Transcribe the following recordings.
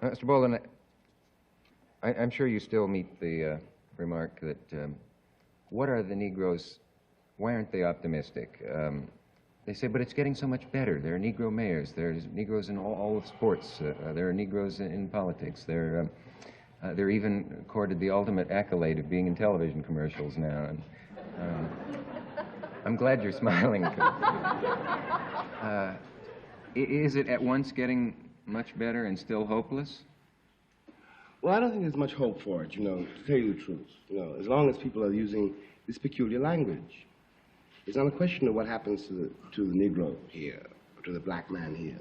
Mr. Bolden, I'm sure you still meet the remark that, what are the Negroes, why aren't they optimistic? They say, but it's getting so much better. There are Negro mayors. There's Negroes in all of sports. There are Negroes in politics. They're even accorded the ultimate accolade of being in television commercials now. And, I'm glad you're smiling. Is it at once getting much better and still hopeless? Well, I don't think there's much hope for it, to tell you the truth. As long as people are using this peculiar language. It's not a question of what happens to the Negro here, or to the black man here.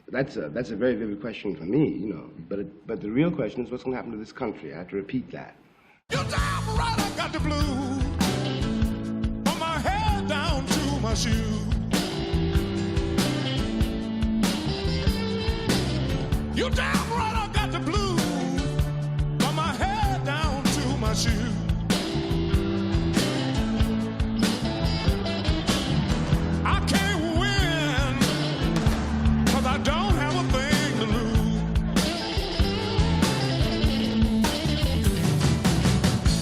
That's a very vivid question for me, But the real question is what's going to happen to this country. I have to repeat that. You damn right I got the blues, from my head down to my shoes. You damn right I got the blues, from my head down to my shoes. I can't win, 'cause I don't have a thing to lose.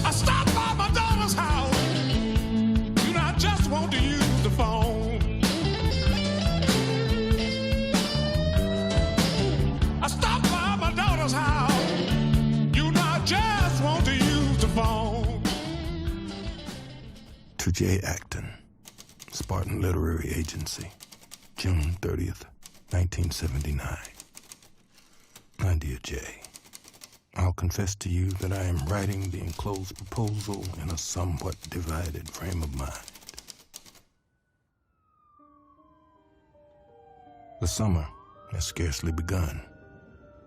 I stopped by my daughter's house, I just want to use the phone. I stopped by my daughter's house, I just want to use the phone. To J. Acton, Spartan Literary Agency, June 30th, 1979. My dear Jay, I'll confess to you that I am writing the enclosed proposal in a somewhat divided frame of mind. The summer has scarcely begun,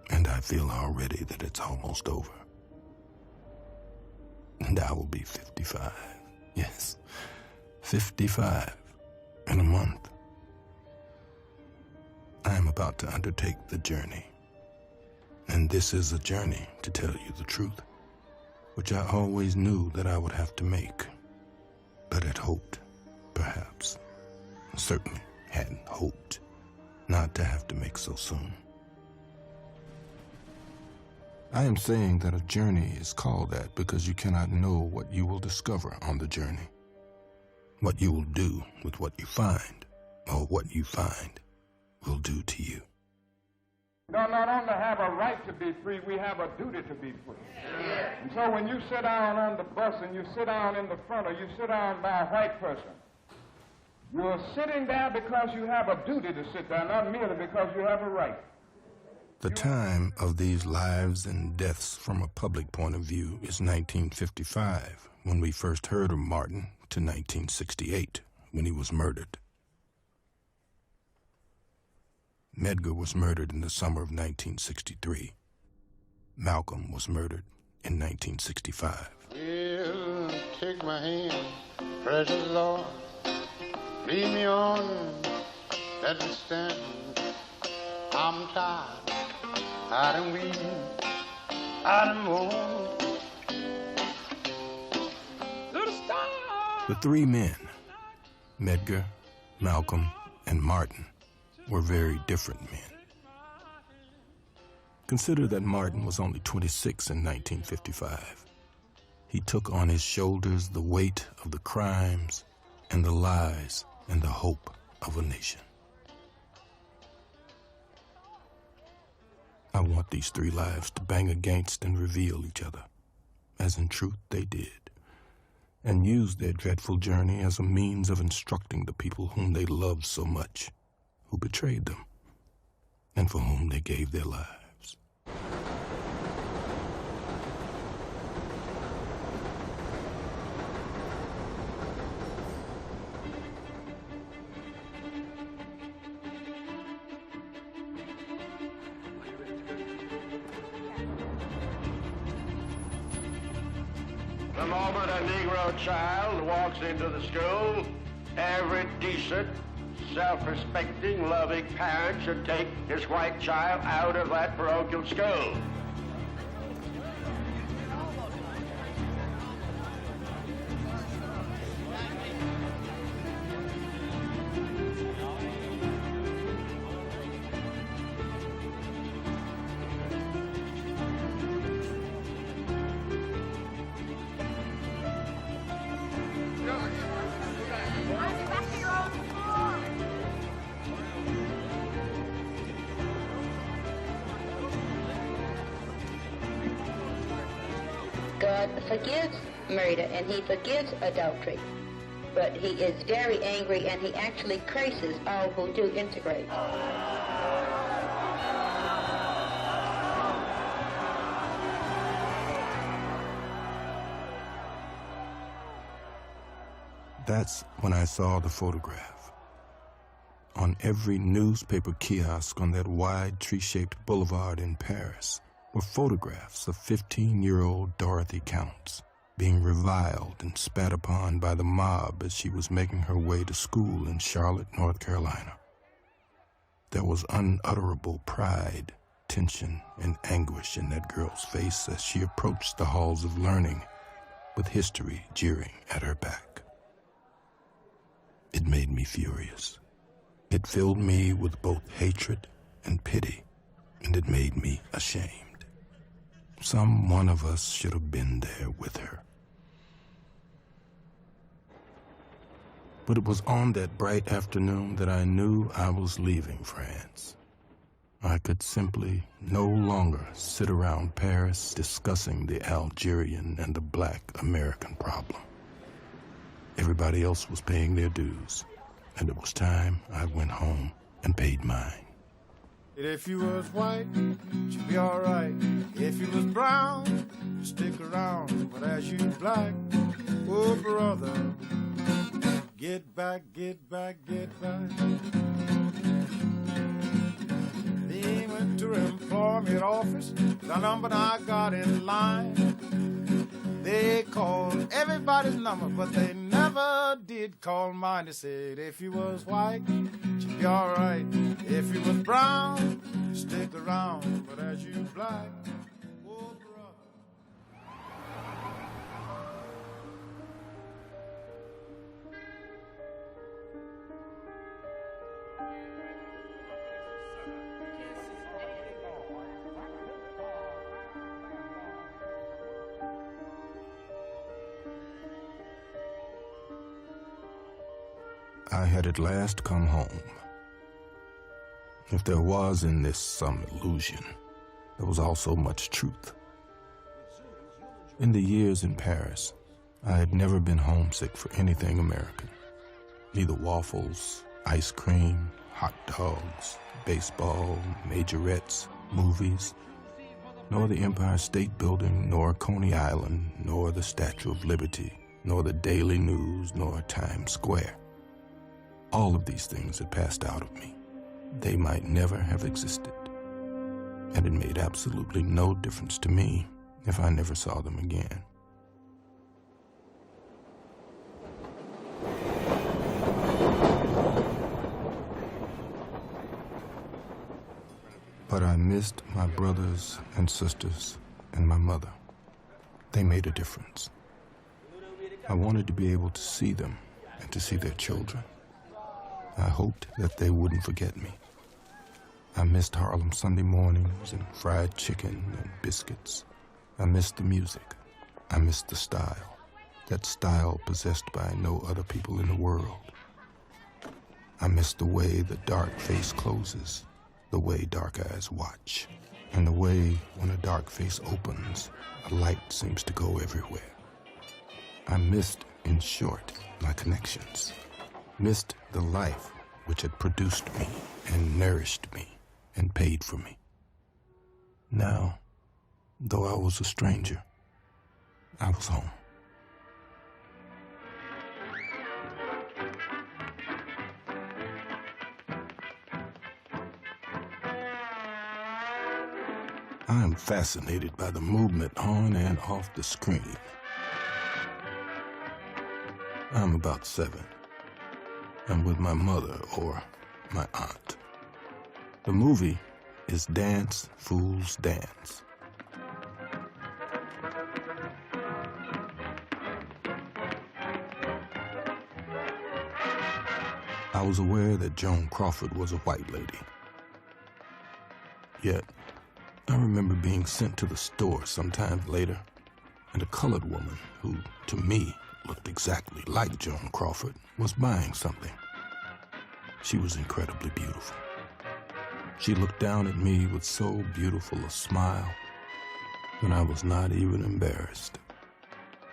and I feel already that it's almost over. And I will be 55. Yes, 55 in a month. I am about to undertake the journey. And this is a journey, to tell you the truth, which I always knew that I would have to make, but had hoped, perhaps, certainly hadn't hoped, not to have to make so soon. I am saying that a journey is called that because you cannot know what you will discover on the journey, what you will do with what you find, or what you find will do to you. We not only have a right to be free, we have a duty to be free. And so when you sit down on the bus and you sit down in the front or you sit down by a white person, you're sitting there because you have a duty to sit there, not merely because you have a right. The time of these lives and deaths from a public point of view is 1955, when we first heard of Martin, to 1968, when he was murdered. Medgar was murdered in the summer of 1963. Malcolm was murdered in 1965. Well, take my hand, precious Lord, lead me on, let me stand. I'm tired. I done weep, I done mourn. The three men, Medgar, Malcolm, and Martin, were very different men. Consider that Martin was only 26 in 1955. He took on his shoulders the weight of the crimes and the lies and the hope of a nation. I want these three lives to bang against and reveal each other, as in truth they did, and use their dreadful journey as a means of instructing the people whom they loved so much, who betrayed them, and for whom they gave their lives. The moment a Negro child walks into the school, every decent, self-respecting, loving parent should take his white child out of that parochial school. God forgives murder and he forgives adultery, but he is very angry and he actually curses all who do integrate. That's when I saw the photograph. On every newspaper kiosk on that wide tree-shaped boulevard in Paris were photographs of 15-year-old Dorothy Counts being reviled and spat upon by the mob as she was making her way to school in Charlotte, North Carolina. There was unutterable pride, tension, and anguish in that girl's face as she approached the halls of learning with history jeering at her back. It made me furious. It filled me with both hatred and pity, and it made me ashamed. Some one of us should have been there with her. But it was on that bright afternoon that I knew I was leaving France. I could simply no longer sit around Paris discussing the Algerian and the Black American problem. Everybody else was paying their dues, and it was time I went home and paid mine. If you was white, you'd be all right. If you was brown, you'd stick around. But as you black, oh brother, get back, get back, get back. They went to employment office, the number I got in line. They called everybody's number, but they never did call mine. They said, if you was white, you'd be all right. If you was brown, stick around. But as you black, oh brother. I had at last come home. If there was in this some illusion, there was also much truth. In the years in Paris, I had never been homesick for anything American. Neither waffles, ice cream, hot dogs, baseball, majorettes, movies, nor the Empire State Building, nor Coney Island, nor the Statue of Liberty, nor the Daily News, nor Times Square. All of these things had passed out of me. They might never have existed. And it made absolutely no difference to me if I never saw them again. But I missed my brothers and sisters and my mother. They made a difference. I wanted to be able to see them and to see their children. I hoped that they wouldn't forget me. I missed Harlem Sunday mornings and fried chicken and biscuits. I missed the music. I missed the style. That style possessed by no other people in the world. I missed the way the dark face closes, the way dark eyes watch, and the way when a dark face opens, a light seems to go everywhere. I missed, in short, my connections. Missed the life which had produced me and nourished me and paid for me. Now, though I was a stranger, I was home. I am fascinated by the movement on and off the screen. I'm about 7. I'm with my mother or my aunt. The movie is Dance, Fools, Dance. I was aware that Joan Crawford was a white lady. Yet, I remember being sent to the store sometime later, and a colored woman who, to me, looked exactly like Joan Crawford, was buying something. She was incredibly beautiful. She looked down at me with so beautiful a smile that I was not even embarrassed,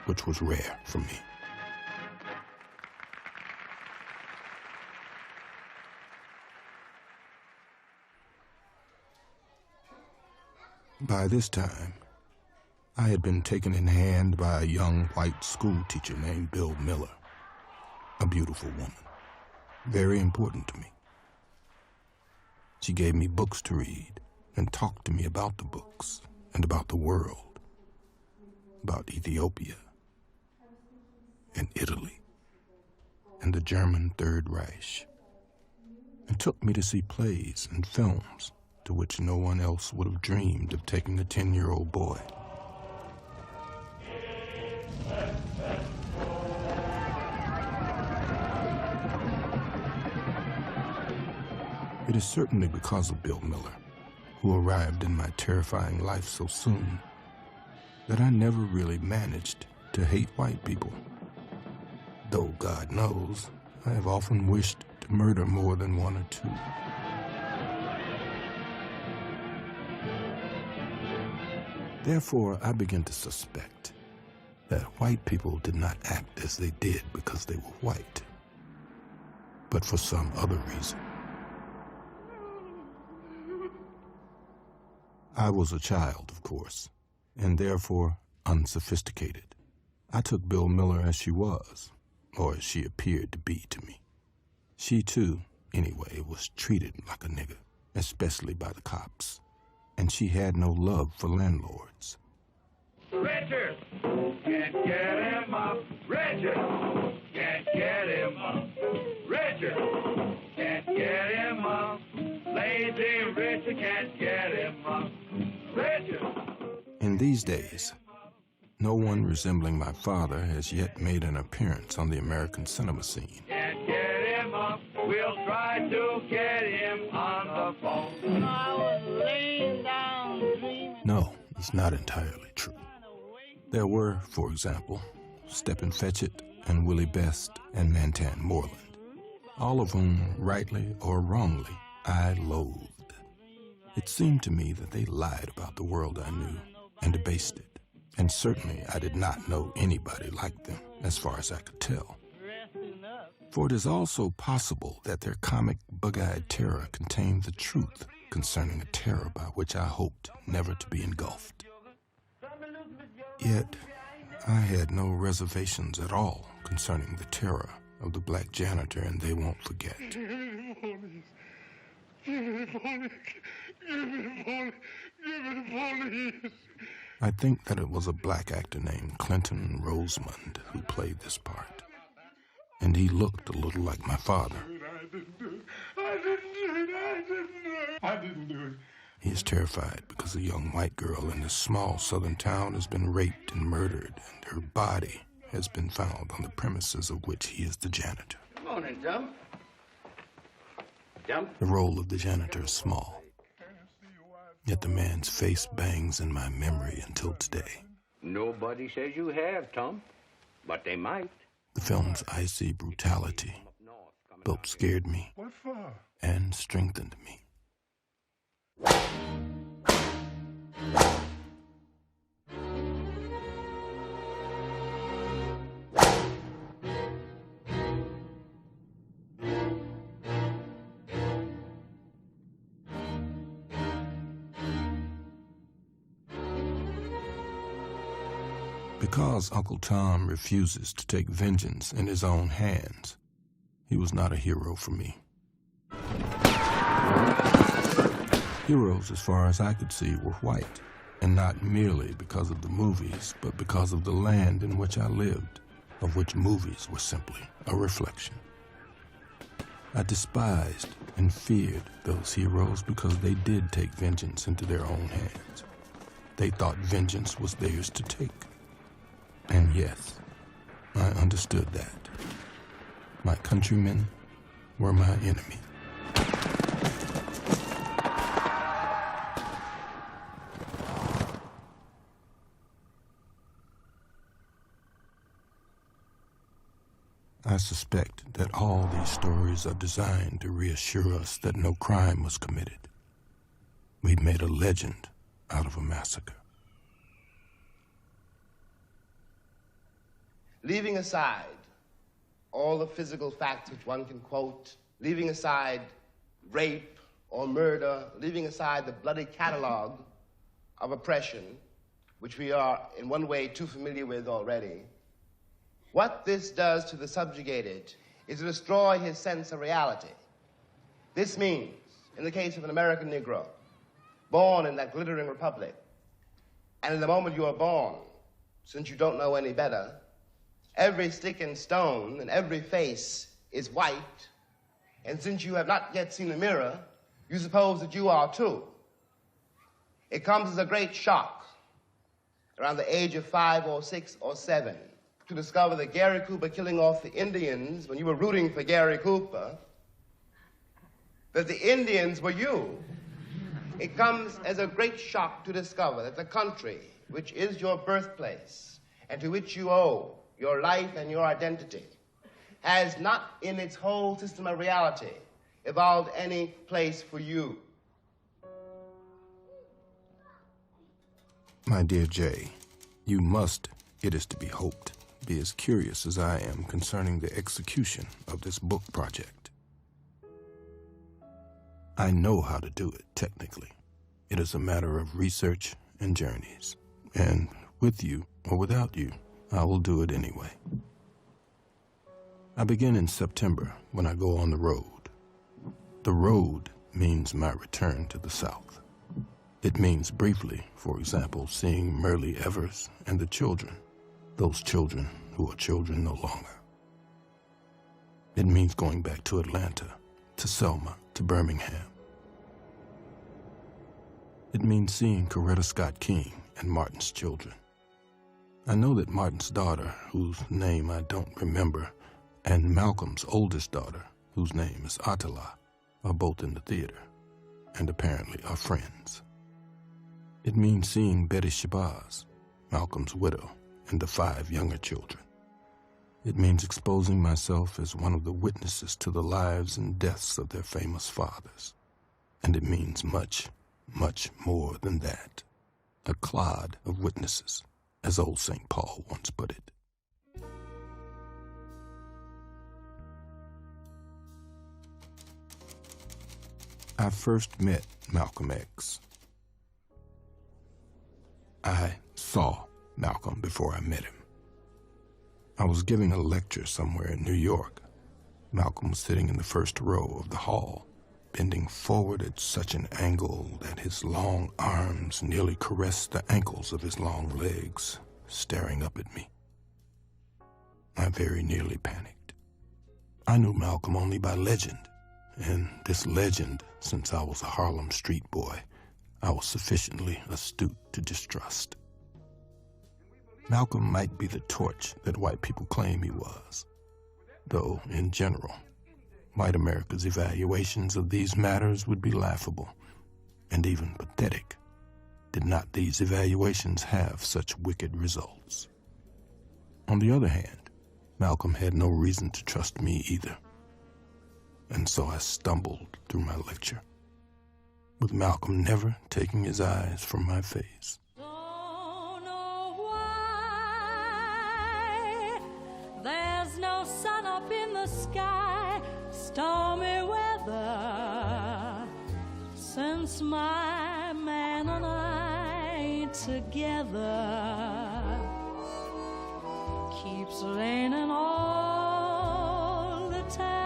which was rare for me. By this time, I had been taken in hand by a young white school teacher named Bill Miller, a beautiful woman, very important to me. She gave me books to read and talked to me about the books and about the world, about Ethiopia and Italy and the German Third Reich, and took me to see plays and films to which no one else would have dreamed of taking a 10-year-old boy. It is certainly because of Bill Miller, who arrived in my terrifying life so soon, that I never really managed to hate white people. Though God knows, I have often wished to murder more than one or two. Therefore, I begin to suspect that white people did not act as they did because they were white, but for some other reason. I was a child, of course, and therefore unsophisticated. I took Bill Miller as she was, or as she appeared to be to me. She, too, anyway, was treated like a nigger, especially by the cops. And she had no love for landlords. Richard, can't get him up. Richard, can't get him up. Richard, can't get him up. Lazy Richard can't get him up. Richard. In these days, no one resembling my father has yet made an appearance on the American cinema scene. Can't get him up. We'll try to get him on the phone. I was laying down dreaming. No, it's not entirely true. There were, for example, Stepin Fetchit and Willie Best and Mantan Moreland, all of whom, rightly or wrongly, I loathed. It seemed to me that they lied about the world I knew and debased it, and certainly I did not know anybody like them, as far as I could tell. For it is also possible that their comic bug-eyed terror contained the truth concerning a terror by which I hoped never to be engulfed. Yet, I had no reservations at all concerning the terror of the black janitor and They Won't Forget. I think that it was a black actor named Clinton Rosemond who played this part. And he looked a little like my father. I didn't do it. He is terrified because a young white girl in this small southern town has been raped and murdered, and her body has been found on the premises of which he is the janitor. Come on in, Jump. Jump. The role of the janitor is small, yet the man's face bangs in my memory until today. Nobody says you have, Tom, but they might. The film's icy brutality both scared me and strengthened me. because Uncle Tom refuses to take vengeance in his own hands, he was not a hero for me. Heroes, as far as I could see, were white, and not merely because of the movies, but because of the land in which I lived, of which movies were simply a reflection. I despised and feared those heroes because they did take vengeance into their own hands. They thought vengeance was theirs to take. And yes, I understood that. My countrymen were my enemy. I suspect that all these stories are designed to reassure us that no crime was committed. We'd made a legend out of a massacre. Leaving aside all the physical facts which one can quote, leaving aside rape or murder, leaving aside the bloody catalog of oppression, which we are in one way too familiar with already, what this does to the subjugated is to destroy his sense of reality. This means, in the case of an American Negro, born in that glittering republic, and in the moment you are born, since you don't know any better, every stick and stone and every face is white, and since you have not yet seen a mirror, you suppose that you are too. It comes as a great shock around the age of 5 or 6 or 7 to discover that Gary Cooper killing off the Indians when you were rooting for Gary Cooper, that the Indians were you. It comes as a great shock to discover that the country, which is your birthplace, and to which you owe your life and your identity, has not in its whole system of reality evolved any place for you. My dear Jay, you must, it is to be hoped, be as curious as I am concerning the execution of this book project. I know how to do it, technically. It is a matter of research and journeys. And with you or without you, I will do it anyway. I begin in September when I go on the road. The road means my return to the South. It means briefly, for example, seeing Merle Evers and the children, those children who are children no longer. It means going back to Atlanta, to Selma, to Birmingham. It means seeing Coretta Scott King and Martin's children. I know that Martin's daughter, whose name I don't remember, and Malcolm's oldest daughter, whose name is Attila, are both in the theater, and apparently are friends. It means seeing Betty Shabazz, Malcolm's widow, and the 5 younger children. It means exposing myself as one of the witnesses to the lives and deaths of their famous fathers. And it means much, much more than that. A clod of witnesses, as old St. Paul once put it. I first met Malcolm X. I saw Malcolm before I met him. I was giving a lecture somewhere in New York. Malcolm was sitting in the first row of the hall, bending forward at such an angle that his long arms nearly caressed the ankles of his long legs, staring up at me. I very nearly panicked. I knew Malcolm only by legend, and this legend, since I was a Harlem street boy, I was sufficiently astute to distrust. Malcolm might be the torch that white people claim he was, though, in general, white America's evaluations of these matters would be laughable and even pathetic, did not these evaluations have such wicked results. On the other hand, Malcolm had no reason to trust me either, and so I stumbled through my lecture, with Malcolm never taking his eyes from my face. Don't know why there's no sun up in the sky, stormy weather, since my man and I ain't together. keeps raining all the time.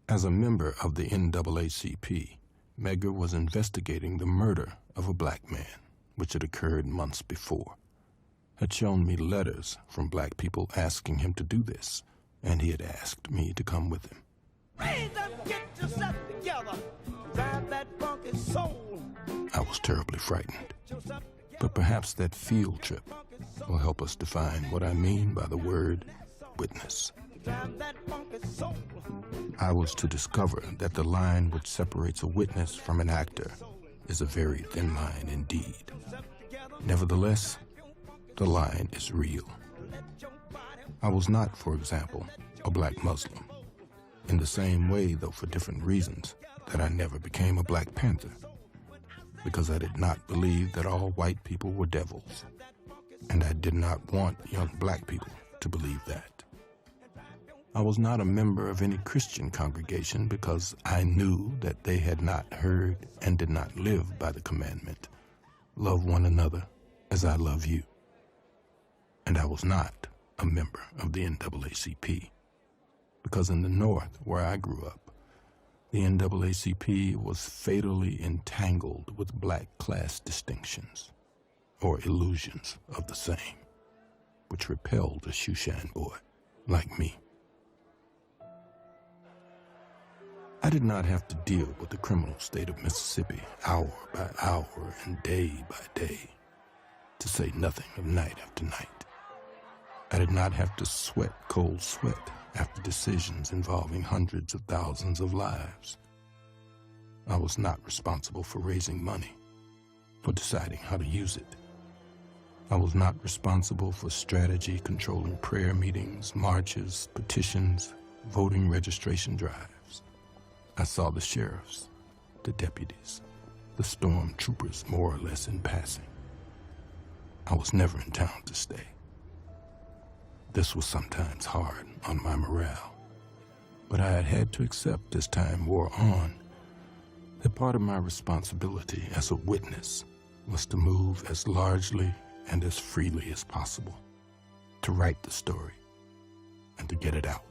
As a member of the NAACP, Medgar was investigating the murder of a black man, which had occurred months before. Had shown me letters from black people asking him to do this, and he had asked me to come with him. Raise up, get yourself together, drive that funky soul. I was terribly frightened, but perhaps that field trip will help us define what I mean by the word witness. I was to discover that the line which separates a witness from an actor is a very thin line indeed. Nevertheless, the line is real. I was not, for example, a black Muslim, in the same way, though for different reasons, that I never became a Black Panther, because I did not believe that all white people were devils, and I did not want young black people to believe that. I was not a member of any Christian congregation because I knew that they had not heard and did not live by the commandment, love one another as I love you. And I was not a member of the NAACP, because in the North, where I grew up, the NAACP was fatally entangled with black class distinctions, or illusions of the same, which repelled a Shushan boy like me. I did not have to deal with the criminal state of Mississippi hour by hour and day by day, to say nothing of night after night. I did not have to sweat cold sweat after decisions involving hundreds of thousands of lives. I was not responsible for raising money, for deciding how to use it. I was not responsible for strategy controlling prayer meetings, marches, petitions, voting registration drives. I saw the sheriffs, the deputies, the storm troopers more or less in passing. I was never in town to stay. This was sometimes hard on my morale, but I had had to accept as time wore on that part of my responsibility as a witness was to move as largely and as freely as possible, to write the story and to get it out.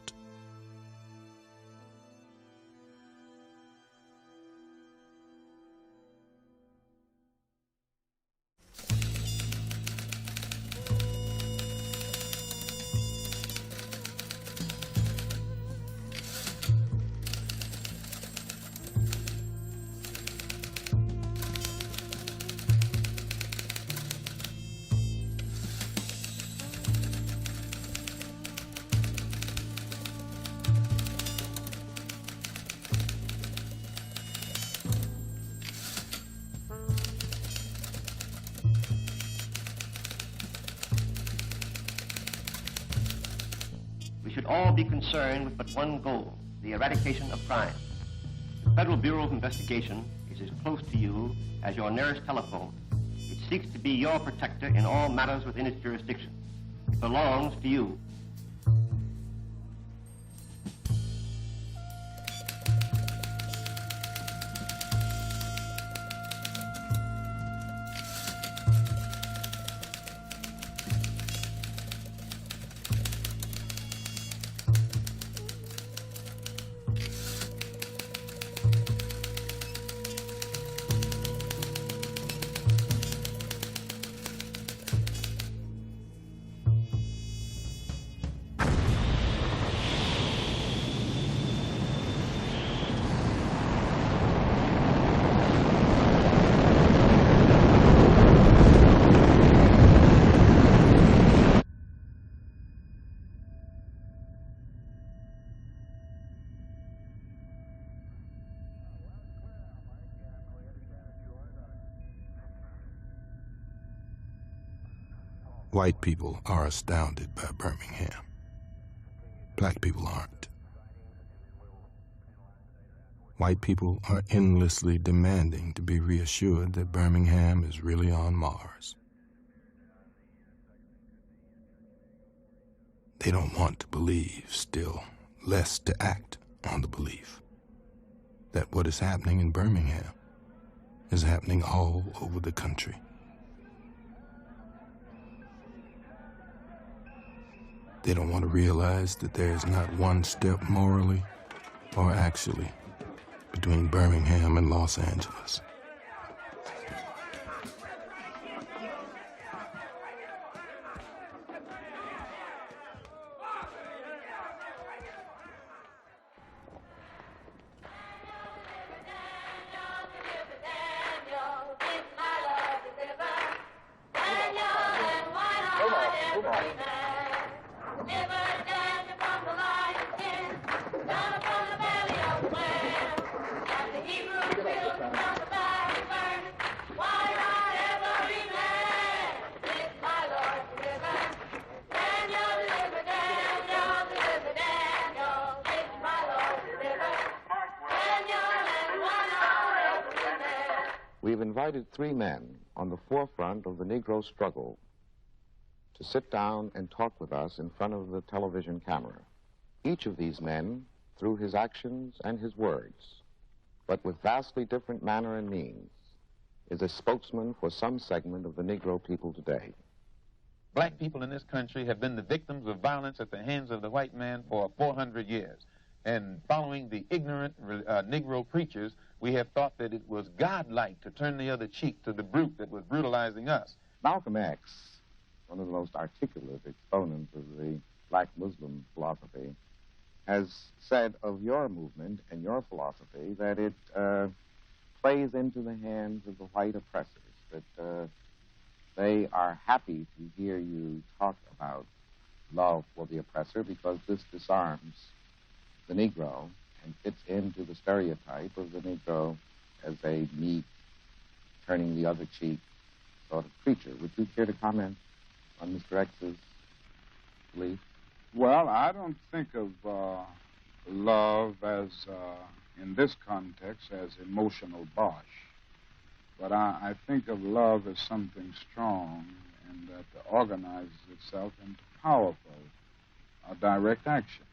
We should all be concerned with but one goal, the eradication of crime. The Federal Bureau of Investigation is as close to you as your nearest telephone. It seeks to be your protector in all matters within its jurisdiction. It belongs to you. White people are astounded by Birmingham. Black people aren't. White people are endlessly demanding to be reassured that Birmingham is really on Mars. They don't want to believe, still less to act on the belief that what is happening in Birmingham is happening all over the country. They don't want to realize that there is not one step morally or actually between Birmingham and Los Angeles. We've invited three men on the forefront of the Negro struggle to sit down and talk with us in front of the television camera. Each of these men, through his actions and his words, but with vastly different manner and means, is a spokesman for some segment of the Negro people today. Black people in this country have been the victims of violence at the hands of the white man for 400 years. And following the ignorant Negro preachers, we have thought that it was godlike to turn the other cheek to the brute that was brutalizing us. Malcolm X, one of the most articulate exponents of the black Muslim philosophy, has said of your movement and your philosophy that it plays into the hands of the white oppressors, that they are happy to hear you talk about love for the oppressor because this disarms the Negro and fits into the stereotype of the Negro as a meek, turning the other cheek sort of creature. Would you care to comment on Mr. X's belief? Well, I don't think of love as, in this context, as emotional bosh. But I think of love as something strong and that organizes itself into powerful, direct action.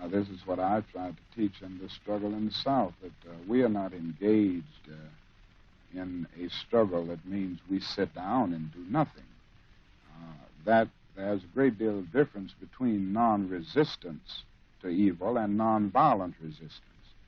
This is what I tried to teach in the struggle in the South, that we are not engaged in a struggle that means we sit down and do nothing. That there's a great deal of difference between non-resistance to evil and non-violent resistance.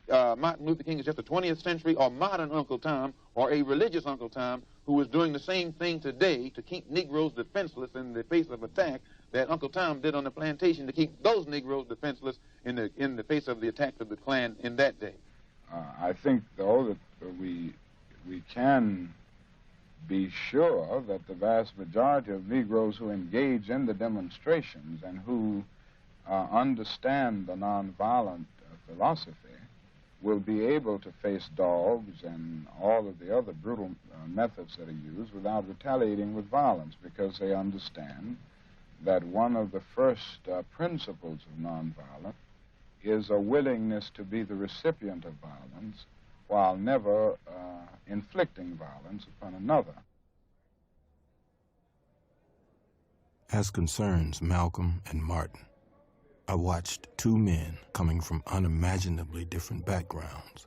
Martin Luther King is just a 20th century or modern Uncle Tom or a religious Uncle Tom who is doing the same thing today to keep Negroes defenseless in the face of attack that Uncle Tom did on the plantation to keep those Negroes defenseless in the face of the attack of the Klan in that day. I think, though, that we can be sure that the vast majority of Negroes who engage in the demonstrations and who understand the nonviolent philosophy will be able to face dogs and all of the other brutal methods that are used without retaliating with violence, because they understand that one of the first principles of nonviolence is a willingness to be the recipient of violence while never inflicting violence upon another. As concerns Malcolm and Martin, I watched two men coming from unimaginably different backgrounds,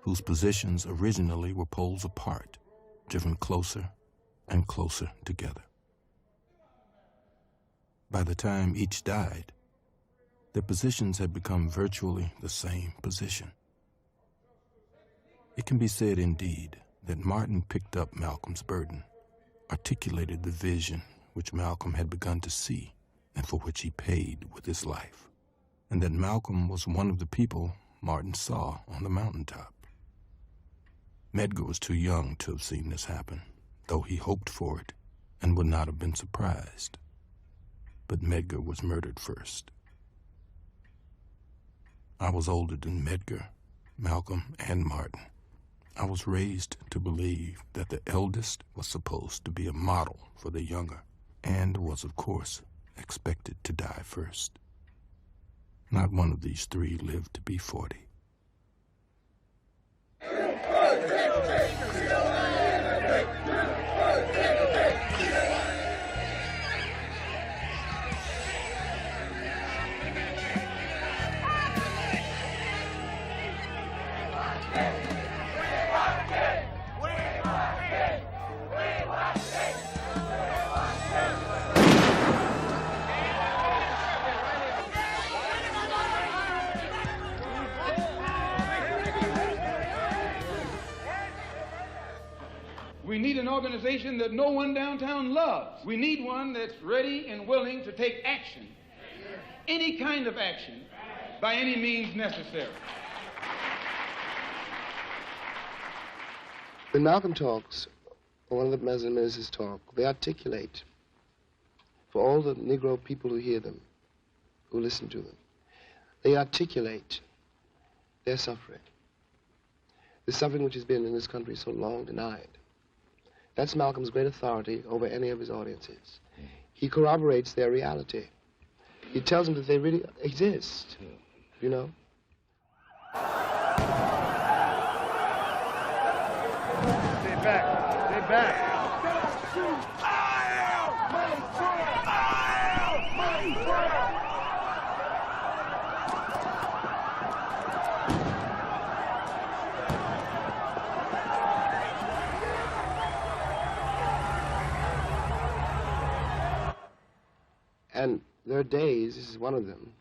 whose positions originally were poles apart, driven closer and closer together. By the time each died, their positions had become virtually the same position. It can be said, indeed, that Martin picked up Malcolm's burden, articulated the vision which Malcolm had begun to see and for which he paid with his life, and that Malcolm was one of the people Martin saw on the mountaintop. Medgar was too young to have seen this happen, though he hoped for it and would not have been surprised. But Medgar was murdered first. I was older than Medgar, Malcolm, and Martin. I was raised to believe that the eldest was supposed to be a model for the younger, and was, of course, expected to die first. Not one of these three lived to be 40. organization that no one downtown loves. We need one that's ready and willing to take action, any kind of action, by any means necessary. When Malcolm talks, or one of the ministers talk, they articulate for all the Negro people who hear them, who listen to them, they articulate their suffering. The suffering which has been in this country so long denied. That's Malcolm's great authority over any of his audiences. He corroborates their reality. He tells them that they really exist, you know? Stay back. Stay back. And there are days, this is one of them,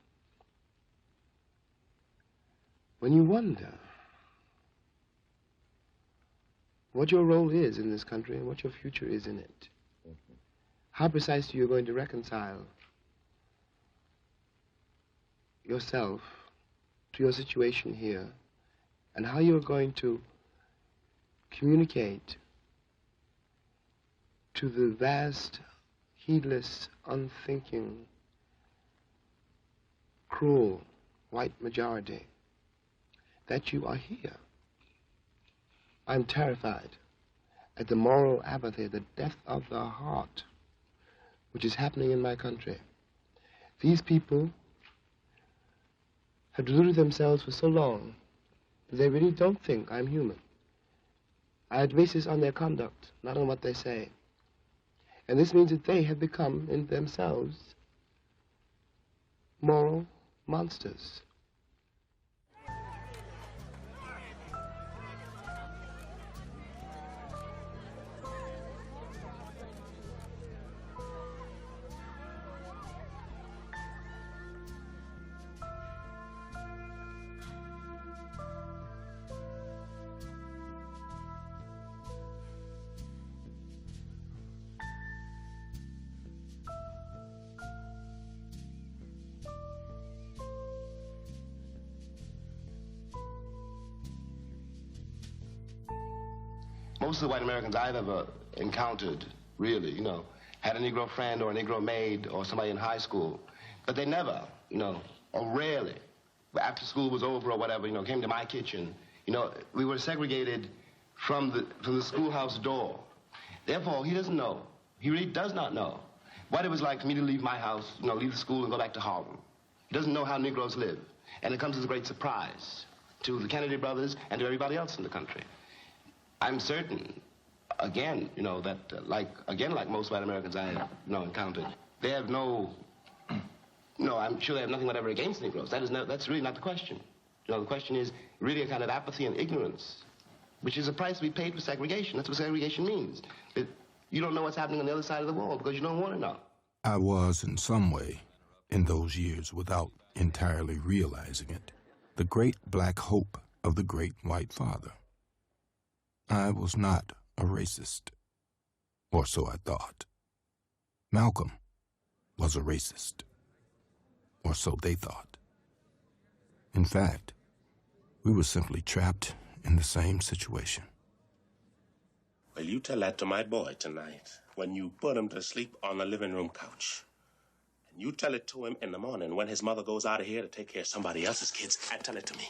when you wonder what your role is in this country and what your future is in it. How precisely you're going to reconcile yourself to your situation here, and how you're going to communicate to the vast, heedless, unthinking, cruel white majority that you are here. I'm terrified at the moral apathy, the death of the heart, which is happening in my country. These people have deluded themselves for so long that they really don't think I'm human. I base this on their conduct, not on what they say. And this means that they have become, in themselves, moral monsters. Most of the white Americans I've ever encountered, really, you know, had a Negro friend or a Negro maid or somebody in high school, but they never, you know, or rarely, after school was over or whatever, you know, came to my kitchen. You know, we were segregated from the schoolhouse door. Therefore, he doesn't know, he really does not know what it was like for me to leave my house, you know, leave the school and go back to Harlem. He doesn't know how Negroes live. And it comes as a great surprise to the Kennedy brothers and to everybody else in the country. I'm certain, again, you know, that, like most white Americans I have, you know, encountered, they have no, I'm sure they have nothing whatever against Negroes. That's really not the question. You know, the question is really a kind of apathy and ignorance, which is a price to be paid for segregation. That's what segregation means. That you don't know what's happening on the other side of the wall because you don't want to know. I was, in some way, in those years, without entirely realizing it, the great black hope of the great white father. I was not a racist, or so I thought. Malcolm was a racist, or so they thought. In fact, we were simply trapped in the same situation. Well, you tell that to my boy tonight when you put him to sleep on the living room couch. And you tell it to him in the morning when his mother goes out of here to take care of somebody else's kids. And tell it to me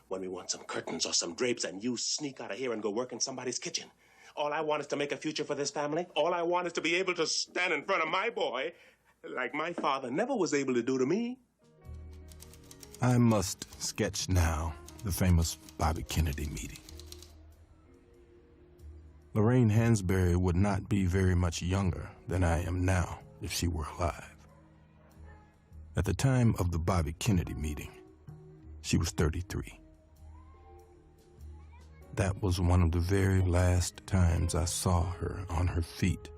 when we want some curtains or some drapes and you sneak out of here and go work in somebody's kitchen. All I want is to make a future for this family. All I want is to be able to stand in front of my boy like my father never was able to do to me. I must sketch now the famous Bobby Kennedy meeting. Lorraine Hansberry would not be very much younger than I am now if she were alive. At the time of the Bobby Kennedy meeting, she was 33. That was one of the very last times I saw her on her feet,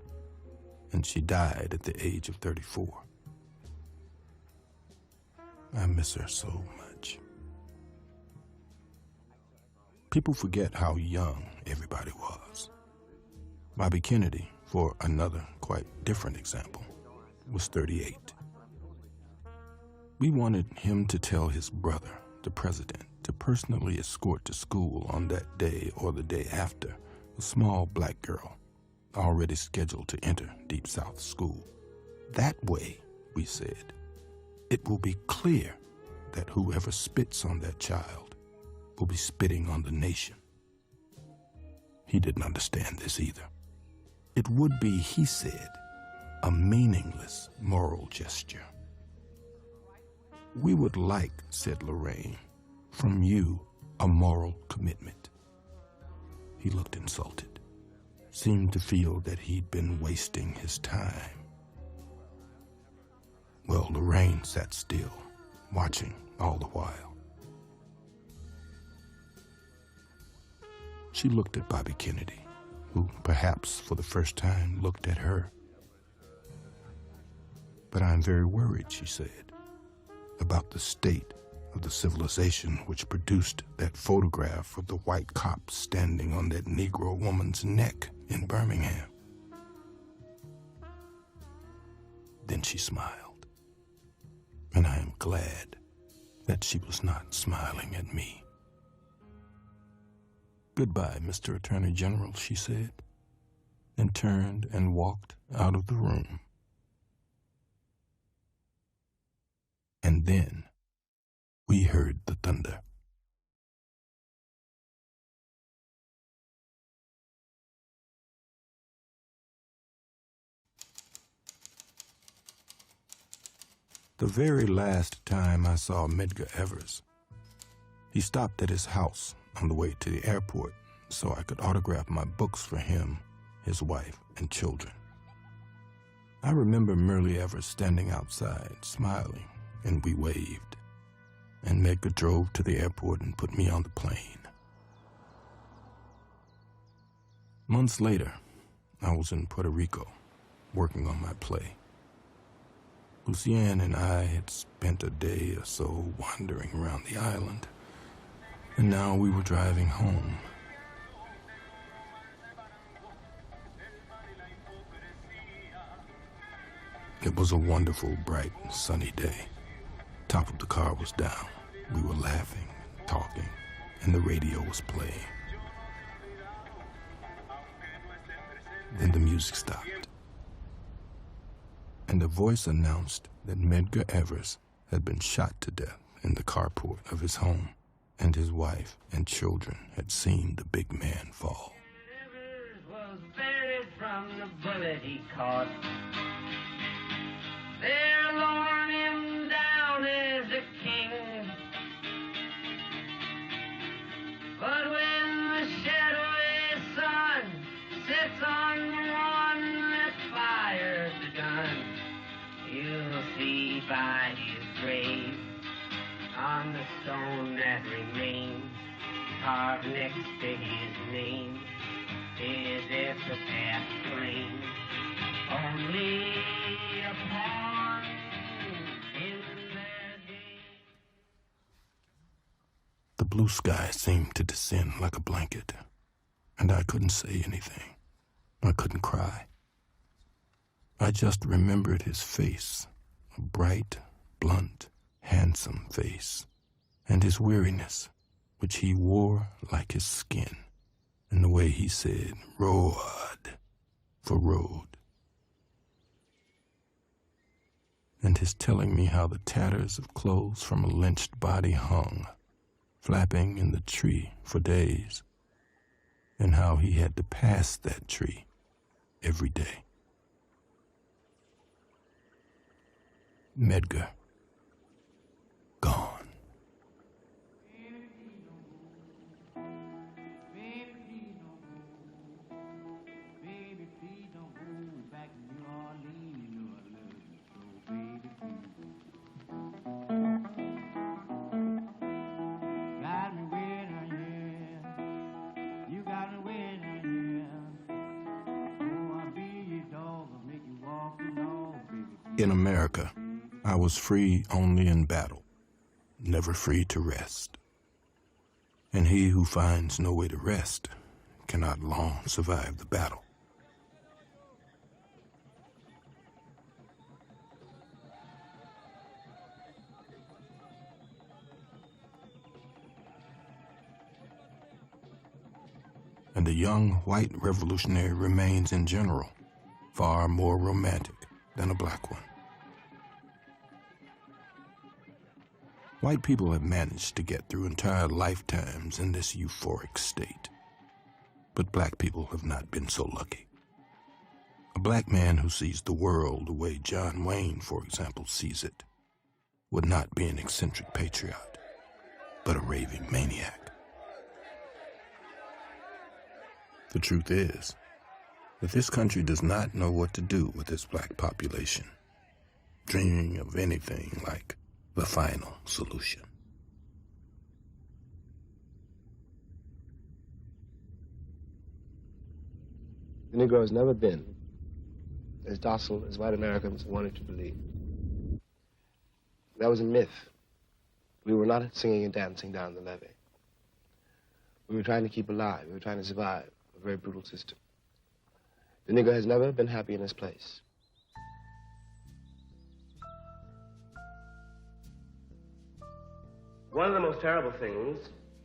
and she died at the age of 34. I miss her so much. People forget how young everybody was. Bobby Kennedy, for another quite different example, was 38. We wanted him to tell his brother, the president, to personally escort to school on that day or the day after a small black girl already scheduled to enter Deep South school. That way, we said, it will be clear that whoever spits on that child will be spitting on the nation. He didn't understand this either. It would be, he said, a meaningless moral gesture. We would like, said Lorraine, from you a moral commitment. He looked insulted, seemed to feel that he'd been wasting his time. Well, Lorraine sat still, watching all the while. She looked at Bobby Kennedy, who perhaps for the first time looked at her. But I'm very worried, she said, about the state of the civilization which produced that photograph of the white cop standing on that Negro woman's neck in Birmingham. Then she smiled, and I am glad that she was not smiling at me. Goodbye, Mr. Attorney General, she said, and turned and walked out of the room. And then we heard the thunder. The very last time I saw Medgar Evers, he stopped at his house on the way to the airport so I could autograph my books for him, his wife, and children. I remember Merle Evers standing outside, smiling, and we waved. And Medgar drove to the airport and put me on the plane. Months later, I was in Puerto Rico, working on my play. Lucienne and I had spent a day or so wandering around the island, and now we were driving home. It was a wonderful, bright, sunny day. Top of the car was down. We were laughing, talking, and the radio was playing. Then the music stopped, and a voice announced that Medgar Evers had been shot to death in the carport of his home, and his wife and children had seen the big man fall. Evers was buried from the bullet he caught. They're lowering him down as a king. But when the shadowy sun sits on the one that fires the gun, you'll see by his grave, on the stone that remains, carved next to his name, his epitaph plain. Only a pawn in their game. The blue sky seemed to descend like a blanket, and I couldn't say anything. I couldn't cry. I just remembered his face, a bright, blunt, handsome face, and his weariness, which he wore like his skin, and the way he said road for road. And his telling me how the tatters of clothes from a lynched body hung, flapping in the tree for days, and how he had to pass that tree every day. Medgar, gone. In America, I was free only in battle, never free to rest. And he who finds no way to rest cannot long survive the battle. and the young white revolutionary remains in general far more romantic than a black one. White people have managed to get through entire lifetimes in this euphoric state, but black people have not been so lucky. A black man who sees the world the way John Wayne, for example, sees it, would not be an eccentric patriot, but a raving maniac. The truth is that this country does not know what to do with its black population, dreaming of anything like the final solution. The Negro has never been as docile as white Americans wanted to believe. That was a myth. We were not singing and dancing down the levee. We were trying to keep alive. We were trying to survive a very brutal system. The Negro has never been happy in his place. One of the most terrible things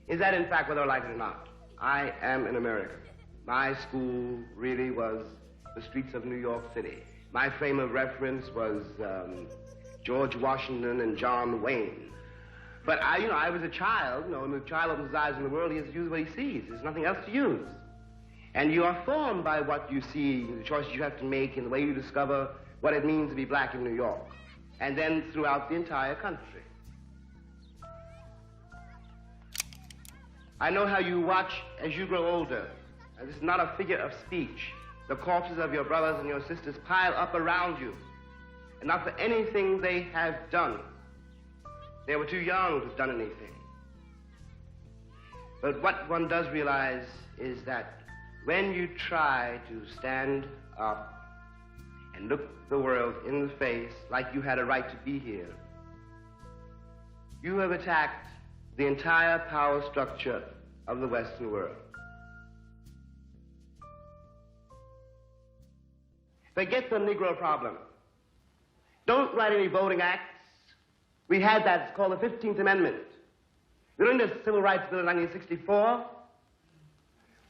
is that, in fact, whether I like it or not, I am an American. My school really was the streets of New York City. My frame of reference was George Washington and John Wayne. But I was a child. When the child opens his eyes in the world, he has to use what he sees. There's nothing else to use. And you are formed by what you see, the choices you have to make, and the way you discover what it means to be black in New York, and then throughout the entire country. I know how you watch as you grow older. And this is not a figure of speech. The corpses of your brothers and your sisters pile up around you, and not for anything they have done. They were too young to have done anything. But what one does realize is that when you try to stand up and look the world in the face like you had a right to be here, you have attacked the entire power structure of the Western world. Forget the Negro problem. Don't write any voting acts. We had that, it's called the 15th Amendment. During the Civil Rights Bill of 1964,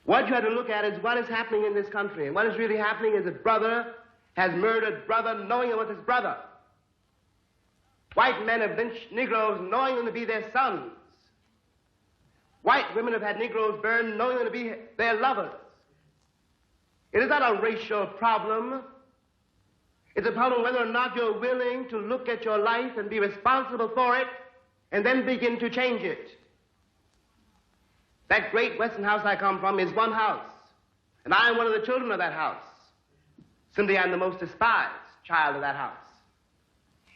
what you had to look at is what is happening in this country. And what is really happening is that brother has murdered brother knowing it was his brother. White men have lynched Negroes knowing them to be their sons. White women have had Negroes burned knowing them to be their lovers. It is not a racial problem. It's a problem whether or not you're willing to look at your life and be responsible for it and then begin to change it. That great Western house I come from is one house, and I am one of the children of that house. Simply, I'm the most despised child of that house.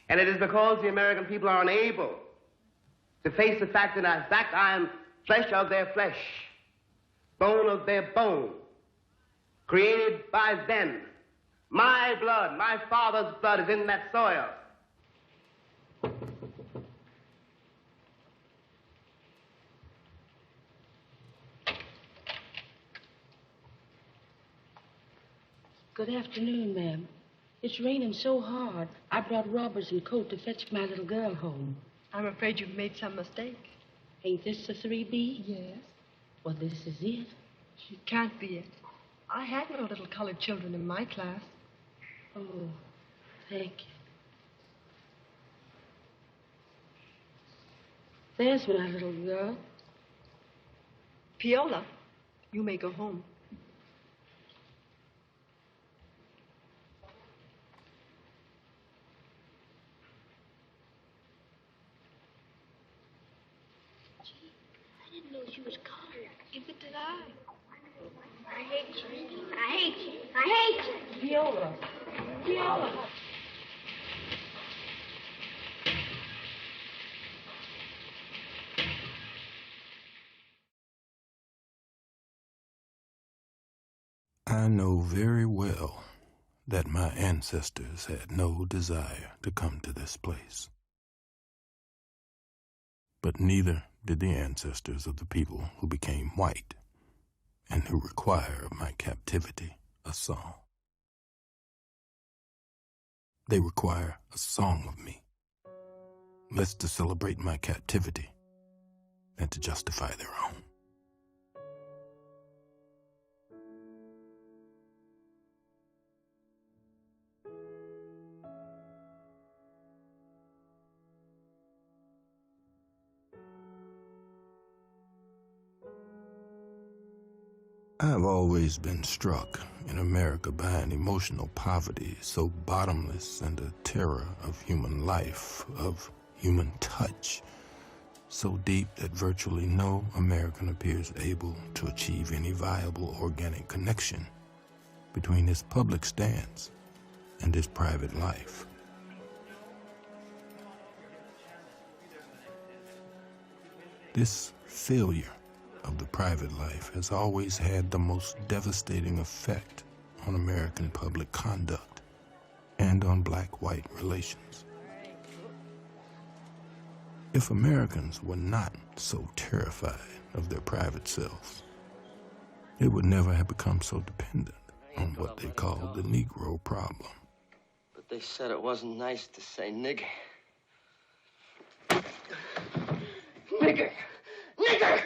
And it is because the American people are unable to face the fact that, in fact, I am flesh of their flesh, bone of their bone, created by them. My blood, my father's blood is in that soil. Good afternoon, ma'am. It's raining so hard, I brought rubbers and coat to fetch my little girl home. I'm afraid you've made some mistake. Ain't this the 3B? Yes. Well, this is it. It can't be it. I had no little colored children in my class. Oh, thank you. There's my little girl. Piola, you may go home. I didn't know she was colored. Even did I. I hate you. I hate you. I hate you. Viola. Viola. I know very well that my ancestors had no desire to come to this place. But neither did the ancestors of the people who became white and who require of my captivity a song. They require a song of me, less to celebrate my captivity than to justify their own. I've always been struck in America by an emotional poverty so bottomless and a terror of human life, of human touch, so deep that virtually no American appears able to achieve any viable organic connection between his public stance and his private life. This failure of the private life has always had the most devastating effect on American public conduct and on black-white relations. If Americans were not so terrified of their private selves, they would never have become so dependent on what they called the Negro problem. But they said it wasn't nice to say nigger. Nigger! Nigger!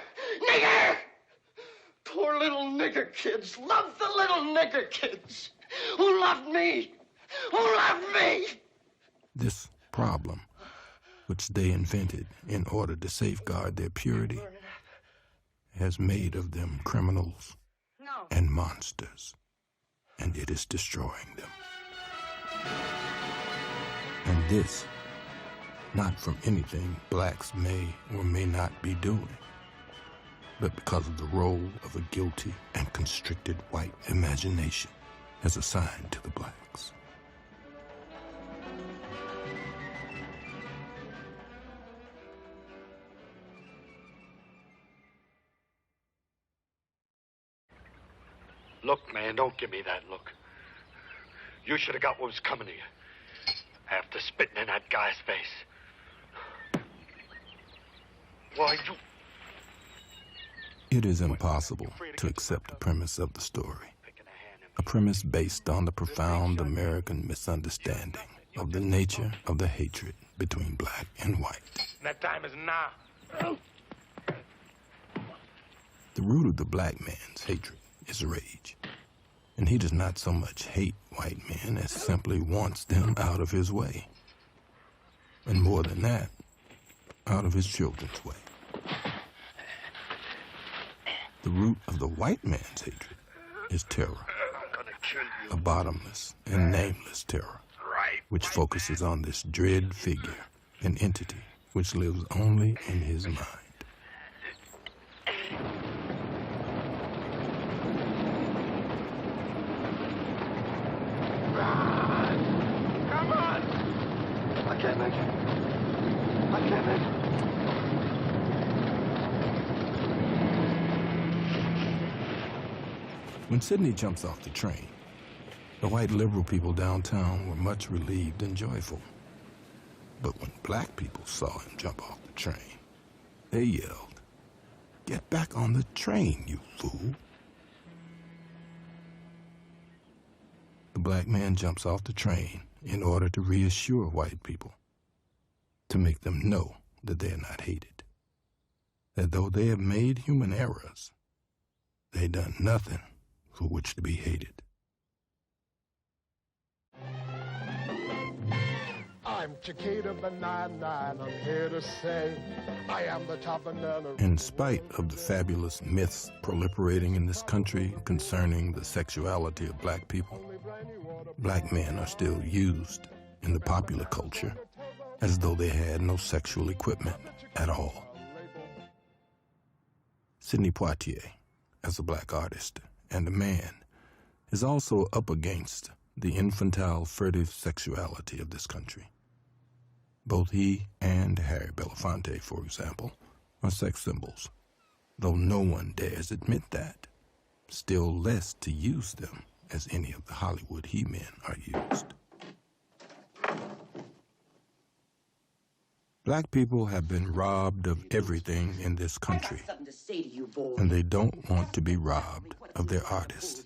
Nigger! Poor little nigger kids. Love the little nigger kids. Who loved me? Who loved me? This problem, which they invented in order to safeguard their purity, has made of them criminals and monsters, and it is destroying them. And this, not from anything blacks may or may not be doing, but because of the role of a guilty and constricted white imagination as assigned to the blacks. Look, man, don't give me that look. You should have got what was coming to you after spitting in that guy's face. Why, you... It is impossible to accept the premise of the story, a premise based on the profound American misunderstanding of the nature of the hatred between black and white. That time is now. The root of the black man's hatred is rage, and he does not so much hate white men as simply wants them out of his way, and more than that, out of his children's way. The root of the white man's hatred is terror, a bottomless and nameless terror, which focuses on this dread figure, an entity which lives only in his mind. Come on! I can't make it. I can't make it. When Sidney jumps off the train, the white liberal people downtown were much relieved and joyful. But when black people saw him jump off the train, they yelled, "Get back on the train, you fool." The black man jumps off the train in order to reassure white people, to make them know that they are not hated, that though they have made human errors, they done nothing for which to be hated. I'm Chiquita Banana, I'm here to say I am the top banana. In spite of the fabulous myths proliferating in this country concerning the sexuality of black people, black men are still used in the popular culture as though they had no sexual equipment at all. Sidney Poitier, as a black artist and a man, is also up against the infantile, furtive sexuality of this country. Both he and Harry Belafonte, for example, are sex symbols, though no one dares admit that, still less to use them as any of the Hollywood he-men are used. Black people have been robbed of everything in this country, and they don't want to be robbed of their artists.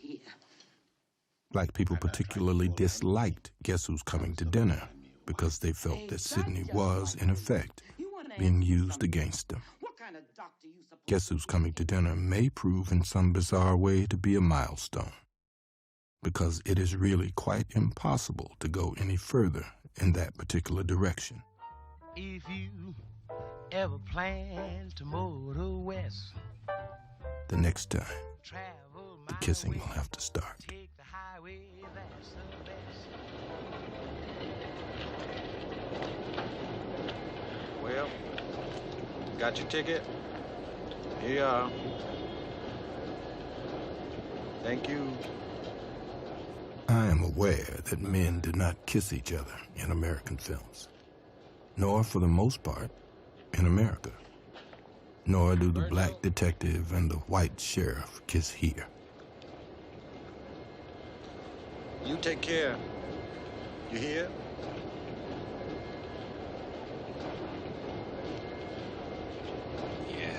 Black people particularly disliked Guess Who's Coming to Dinner because they felt that Sidney was, in effect, being used against them. Guess Who's Coming to Dinner may prove in some bizarre way to be a milestone, because it is really quite impossible to go any further in that particular direction. If you ever plan to motor west, The next time, travel the kissing will have to start. Well, got your ticket? Here you are. Thank you. I am aware that men do not kiss each other in American films, nor for the most part in America, nor do the black detective and the white sheriff kiss here. You take care. You hear? Yeah.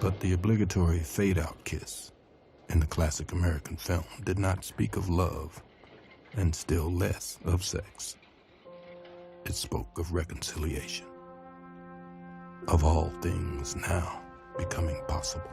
But the obligatory fade-out kiss in the classic American film did not speak of love, and still less of sex. It spoke of reconciliation, of all things now becoming possible.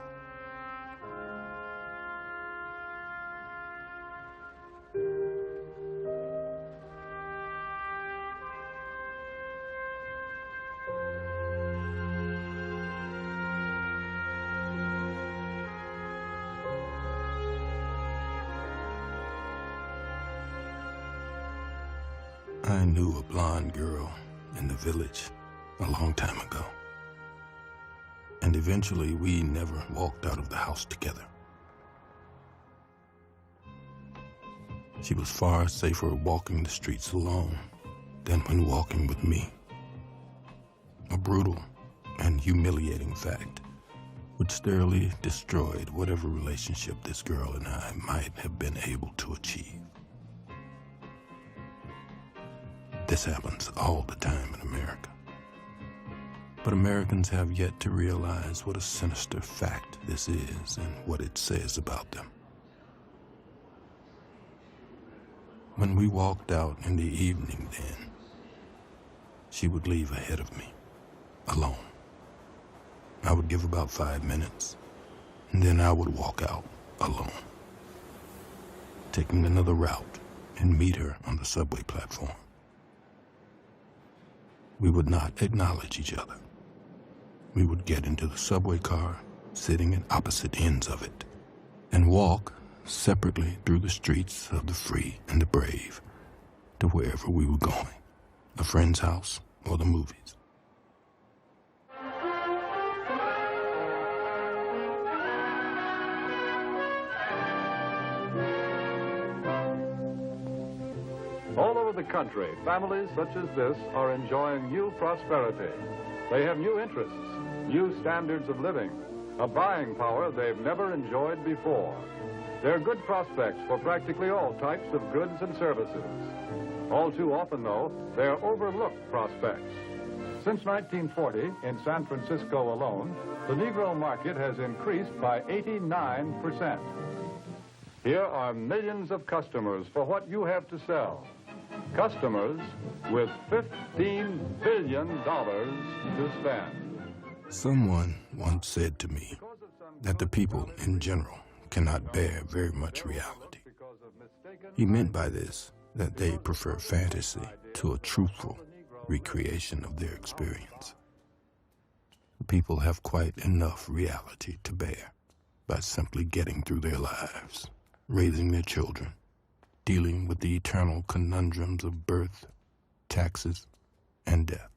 I knew a blonde girl in the village a long time ago. And eventually we never walked out of the house together. She was far safer walking the streets alone than when walking with me. A brutal and humiliating fact which thoroughly destroyed whatever relationship this girl and I might have been able to achieve. This happens all the time in America. But Americans have yet to realize what a sinister fact this is and what it says about them. When we walked out in the evening then, she would leave ahead of me, alone. I would give about 5 minutes, and then I would walk out alone, taking another route and meet her on the subway platform. We would not acknowledge each other. We would get into the subway car, sitting at opposite ends of it, and walk separately through the streets of the free and the brave to wherever we were going, a friend's house or the movies. All over the country, families such as this are enjoying new prosperity. They have new interests, new standards of living, a buying power they've never enjoyed before. There are good prospects for practically all types of goods and services. All too often, though, they are overlooked prospects. Since 1940, in San Francisco alone, the Negro market has increased by 89%. Here are millions of customers for what you have to sell. Customers with $15 billion to spend. Someone once said to me that the people in general cannot bear very much reality. He meant by this that they prefer fantasy to a truthful recreation of their experience. The people have quite enough reality to bear by simply getting through their lives, raising their children, dealing with the eternal conundrums of birth, taxes, and death.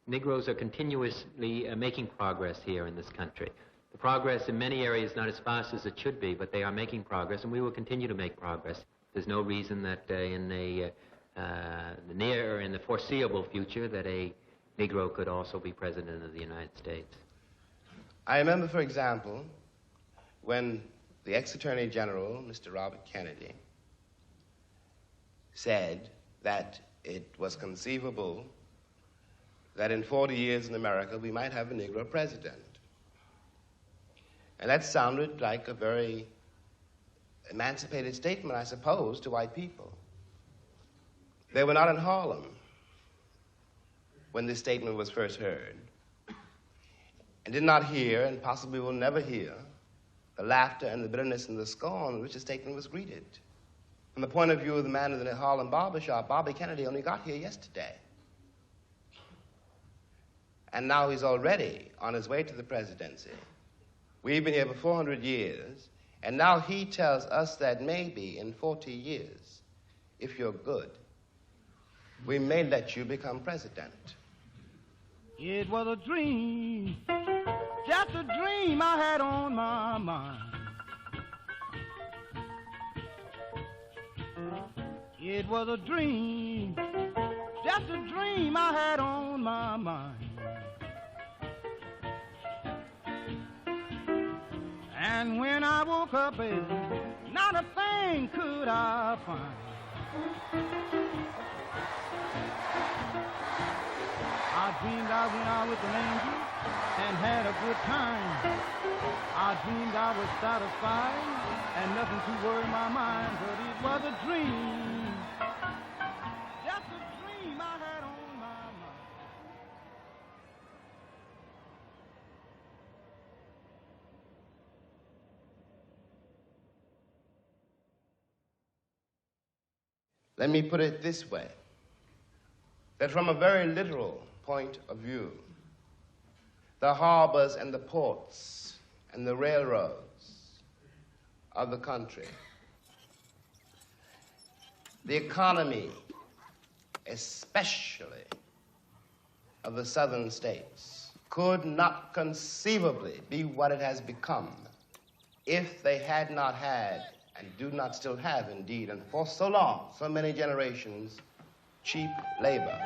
Negroes are continuously making progress here in this country. The progress in many areas not as fast as it should be, but they are making progress, and we will continue to make progress. There's no reason that in the near or in the foreseeable future that a Negro could also be president of the United States. I remember, for example, when the ex-Attorney General, Mr. Robert Kennedy, said that it was conceivable that in 40 years in America we might have a Negro president. And that sounded like a very emancipated statement, I suppose, to white people. They were not in Harlem when this statement was first heard, and did not hear, and possibly will never hear, the laughter and the bitterness and the scorn with which the statement was greeted. From the point of view of the man in the Harlem barbershop, Bobby Kennedy only got here yesterday. And now he's already on his way to the presidency. We've been here for 400 years, and now he tells us that maybe in 40 years, if you're good, we may let you become president. It was a dream, just a dream I had on my mind. It was a dream, just a dream I had on my mind. And when I woke up, baby, not a thing could I find. I dreamed I went out with an angel and had a good time. I dreamed I was satisfied and nothing to worry my mind, but it was a dream, just a dream I had on my mind. Let me put it this way, that from a very literal point of view, the harbors and the ports and the railroads of the country, the economy, especially of the southern states, could not conceivably be what it has become if they had not had, and do not still have indeed, and for so long, so many generations, cheap labor.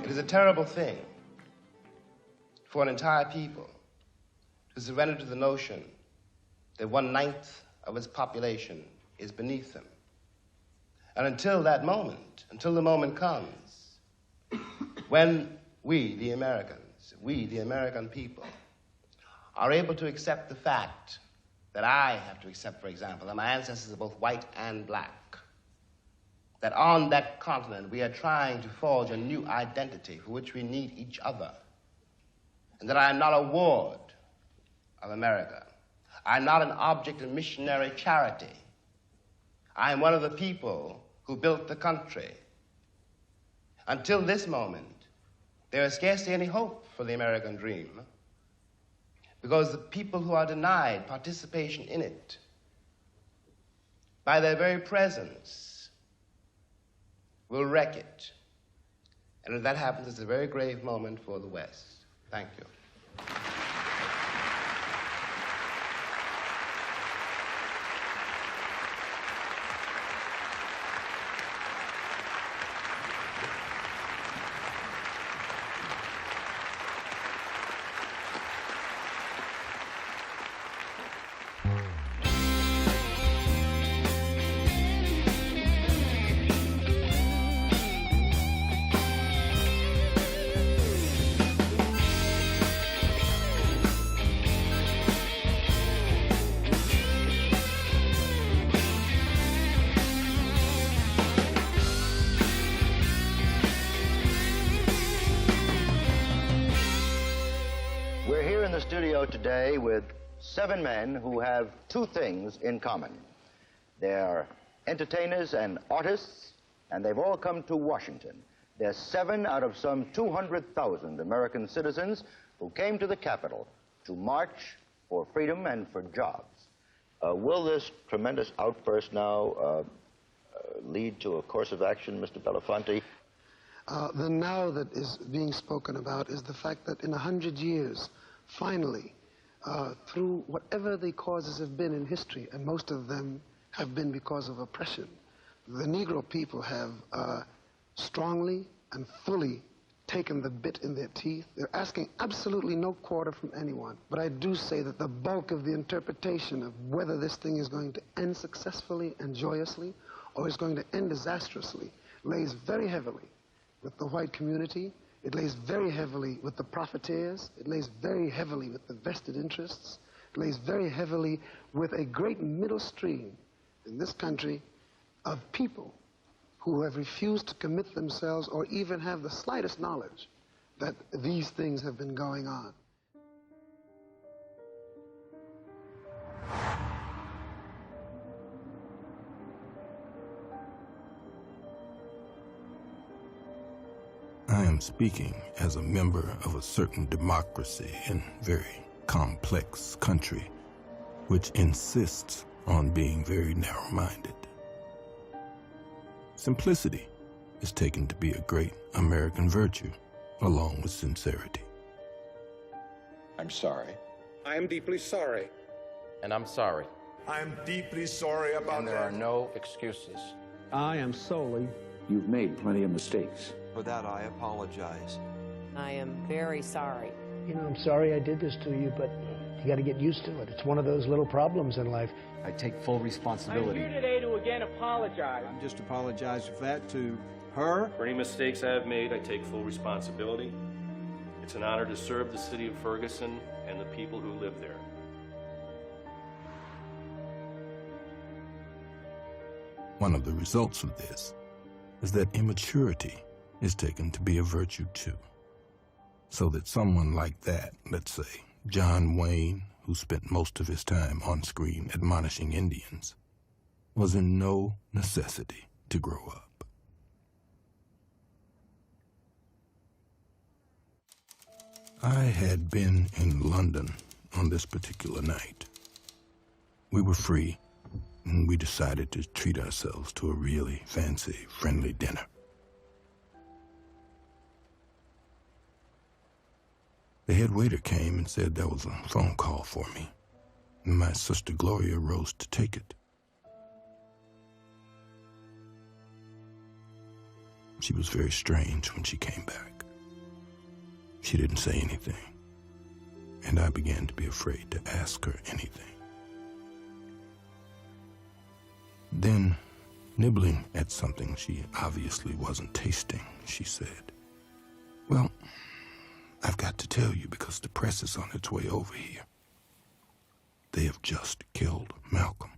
It is a terrible thing for an entire people to surrender to the notion that 1/9 of its population is beneath them. And until that moment, until the moment comes when we, the American people, are able to accept the fact that I have to accept, for example, that my ancestors are both white and black, that on that continent we are trying to forge a new identity for which we need each other, and that I am not a ward of America. I am not an object of missionary charity. I am one of the people who built the country. Until this moment, there is scarcely any hope for the American dream, because the people who are denied participation in it, by their very presence, will wreck it. And if that happens, it's a very grave moment for the West. Thank you. Today with 7 men who have 2 things in common. They're entertainers and artists, and they've all come to Washington. They're 7 out of some 200,000 American citizens who came to the Capitol to march for freedom and for jobs. Will this tremendous outburst now lead to a course of action, Mr. Belafonte? The now that is being spoken about is the fact that in 100 years, finally, through whatever the causes have been in history, and most of them have been because of oppression, the Negro people have strongly and fully taken the bit in their teeth. They're asking absolutely no quarter from anyone. But I do say that the bulk of the interpretation of whether this thing is going to end successfully and joyously or is going to end disastrously lays very heavily with the white community. It lays very heavily with the profiteers. It lays very heavily with the vested interests. It lays very heavily with a great middle stream in this country of people who have refused to commit themselves or even have the slightest knowledge that these things have been going on. I am speaking as a member of a certain democracy in very complex country which insists on being very narrow-minded. Simplicity is taken to be a great American virtue, along with sincerity. I'm sorry. I am deeply sorry. And I'm sorry. I'm deeply sorry about And there are no excuses. I am solely. You've made plenty of mistakes. For that, I apologize. I am very sorry. You know, I'm sorry I did this to you, but you got to get used to it. It's one of those little problems in life. I take full responsibility. I'm here today to again apologize. I'm just apologizing for that to her. For any mistakes I have made, I take full responsibility. It's an honor to serve the city of Ferguson and the people who live there. One of the results of this is that immaturity is taken to be a virtue too. So that someone like that, let's say John Wayne, who spent most of his time on screen admonishing Indians, was in no necessity to grow up. I had been in London on this particular night. We were free, and we decided to treat ourselves to a really fancy, friendly dinner. The head waiter came and said there was a phone call for me, and my sister Gloria rose to take it. She was very strange when she came back. She didn't say anything, and I began to be afraid to ask her anything. Then, nibbling at something she obviously wasn't tasting, she said, "Well, I've got to tell you because the press is on its way over here. They have just killed Malcolm."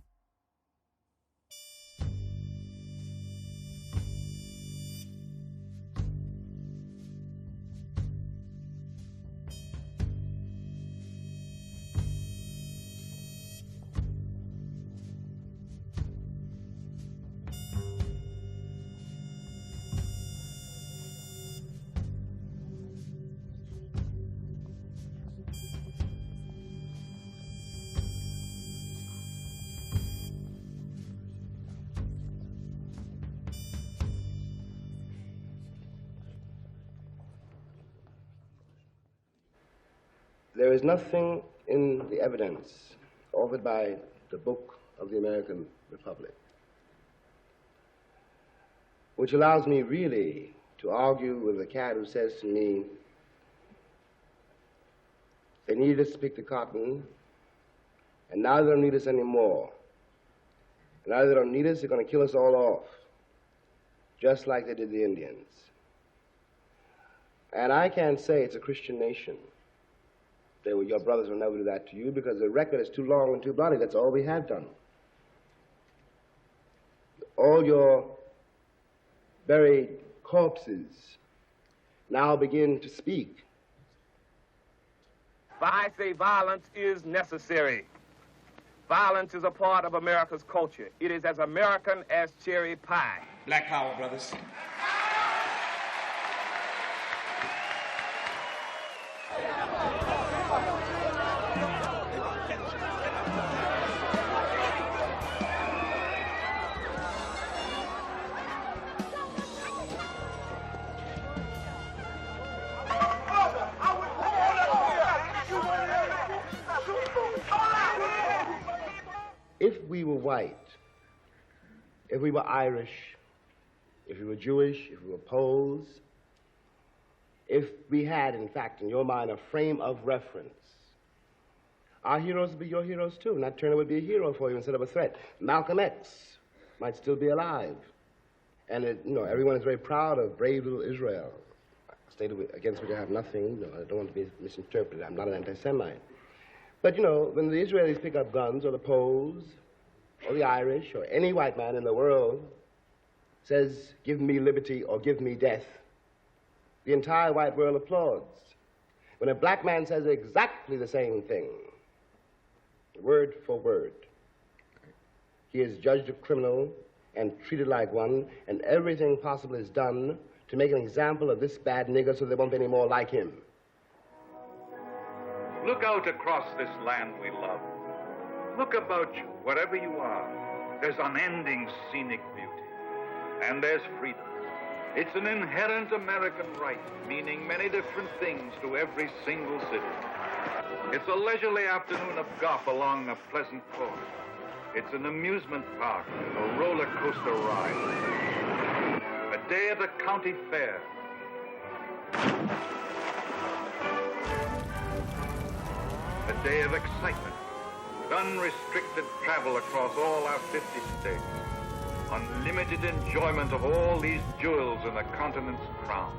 There is nothing in the evidence offered by the book of the American Republic which allows me really to argue with the cat who says to me, they needed us to pick the cotton, and now they don't need us anymore. And now they don't need us, they're going to kill us all off, just like they did the Indians. And I can't say it's a Christian nation. Your brothers will never do that to you because the record is too long and too bloody. That's all we have done. All your buried corpses now begin to speak. I say violence is necessary. Violence is a part of America's culture. It is as American as cherry pie. Black power, brothers. If we were white, if we were Irish, if we were Jewish, if we were Poles, if we had, in fact, in your mind, a frame of reference, our heroes would be your heroes too. Nat Turner would be a hero for you instead of a threat. Malcolm X might still be alive. And, everyone is very proud of brave little Israel, a state against which I have nothing. I don't want to be misinterpreted. I'm not an anti-Semite. But, when the Israelis pick up guns, or the Poles, or the Irish, or any white man in the world says, give me liberty or give me death, the entire white world applauds. When a black man says exactly the same thing, word for word, he is judged a criminal and treated like one, and everything possible is done to make an example of this bad nigger so there won't be any more like him. Look out across this land we love. Look about you, wherever you are. There's unending scenic beauty. And there's freedom. It's an inherent American right, meaning many different things to every single city. It's a leisurely afternoon of golf along a pleasant course. It's an amusement park, a roller coaster ride. A day at a county fair. A day of excitement, with unrestricted travel across all our 50 states. Unlimited enjoyment of all these jewels in the continent's crown.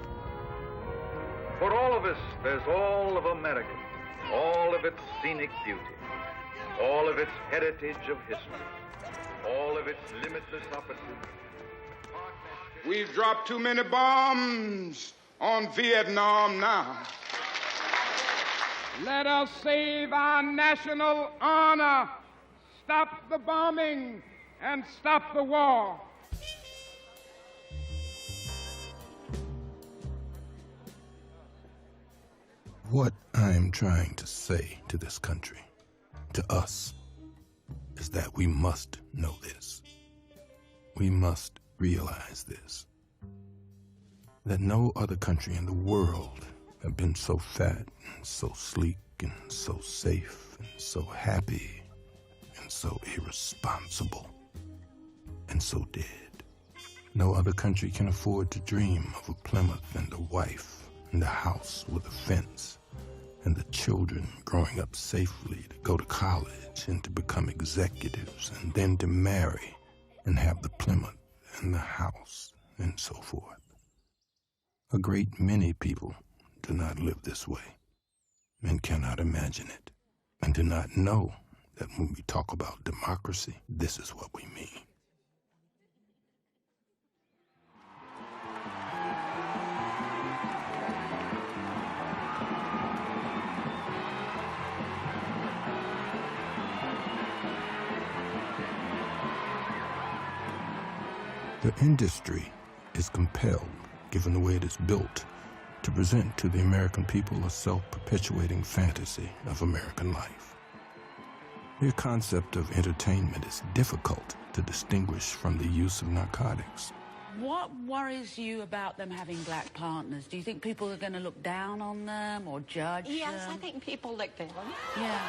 For all of us, there's all of America, all of its scenic beauty, all of its heritage of history, all of its limitless opportunity. We've dropped too many bombs on Vietnam now. Let us save our national honor, stop the bombing, and stop the war. What I am trying to say to this country, to us, is that we must know this. We must realize this. That no other country in the world have been so fat and so sleek and so safe and so happy and so irresponsible and so dead. No other country can afford to dream of a Plymouth and a wife and a house with a fence and the children growing up safely to go to college and to become executives and then to marry and have the Plymouth and the house and so forth. A great many people do not live this way and cannot imagine it and do not know that when we talk about democracy, this is what we mean. The industry is compelled, given the way it is built, to present to the American people a self-perpetuating fantasy of American life. Their concept of entertainment is difficult to distinguish from the use of narcotics. What worries you about them having black partners? Do you think people are going to look down on them or judge them? Yes, I think people look down. Yeah.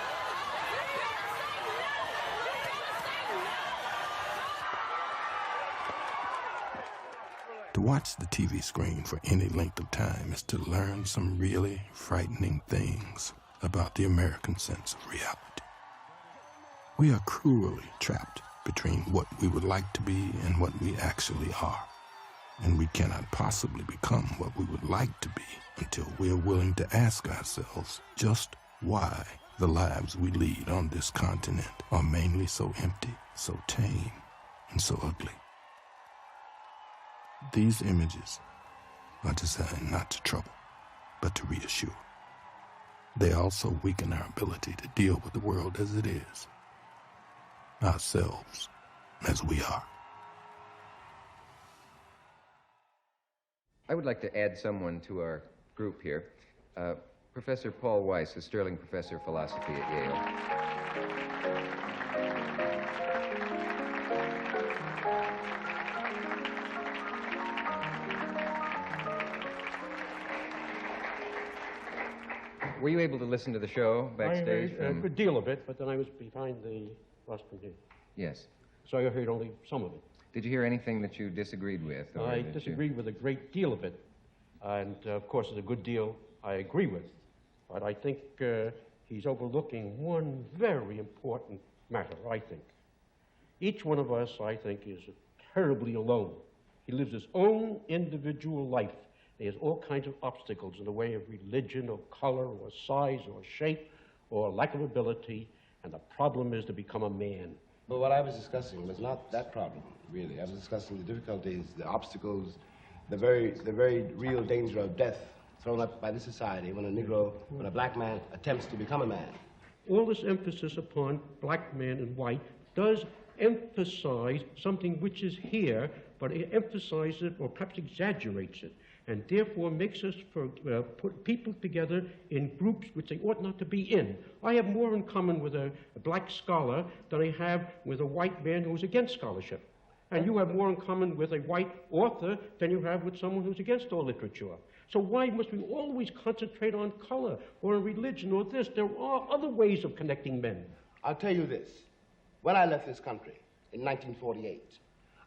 To watch the TV screen for any length of time is to learn some really frightening things about the American sense of reality. We are cruelly trapped between what we would like to be and what we actually are. And we cannot possibly become what we would like to be until we are willing to ask ourselves just why the lives we lead on this continent are mainly so empty, so tame, and so ugly. These images are designed not to trouble, but to reassure. They also weaken our ability to deal with the world as it is, ourselves as we are. I would like to add someone to our group here. Professor Paul Weiss, a Sterling Professor of Philosophy at Yale. Were you able to listen to the show backstage? I heard a good deal of it, but then I was behind the rostrum here. Yes. So I heard only some of it. Did you hear anything that you disagreed with? I disagreed with a great deal of it. And, of course, there's a good deal I agree with. But I think he's overlooking one very important matter, I think. Each one of us, I think, is terribly alone. He lives his own individual life. He has all kinds of obstacles in the way of religion or color or size or shape or lack of ability, and the problem is to become a man. But what I was discussing was not that problem, really. I was discussing the difficulties, the obstacles, the very real danger of death thrown up by this society when a Negro, when a black man attempts to become a man. All this emphasis upon black man and white does emphasize something which is here, but it emphasizes it or perhaps exaggerates it, and therefore makes us put people together in groups which they ought not to be in. I have more in common with a black scholar than I have with a white man who's against scholarship. And you have more in common with a white author than you have with someone who's against all literature. So why must we always concentrate on color or on religion or this? There are other ways of connecting men. I'll tell you this. When I left this country in 1948,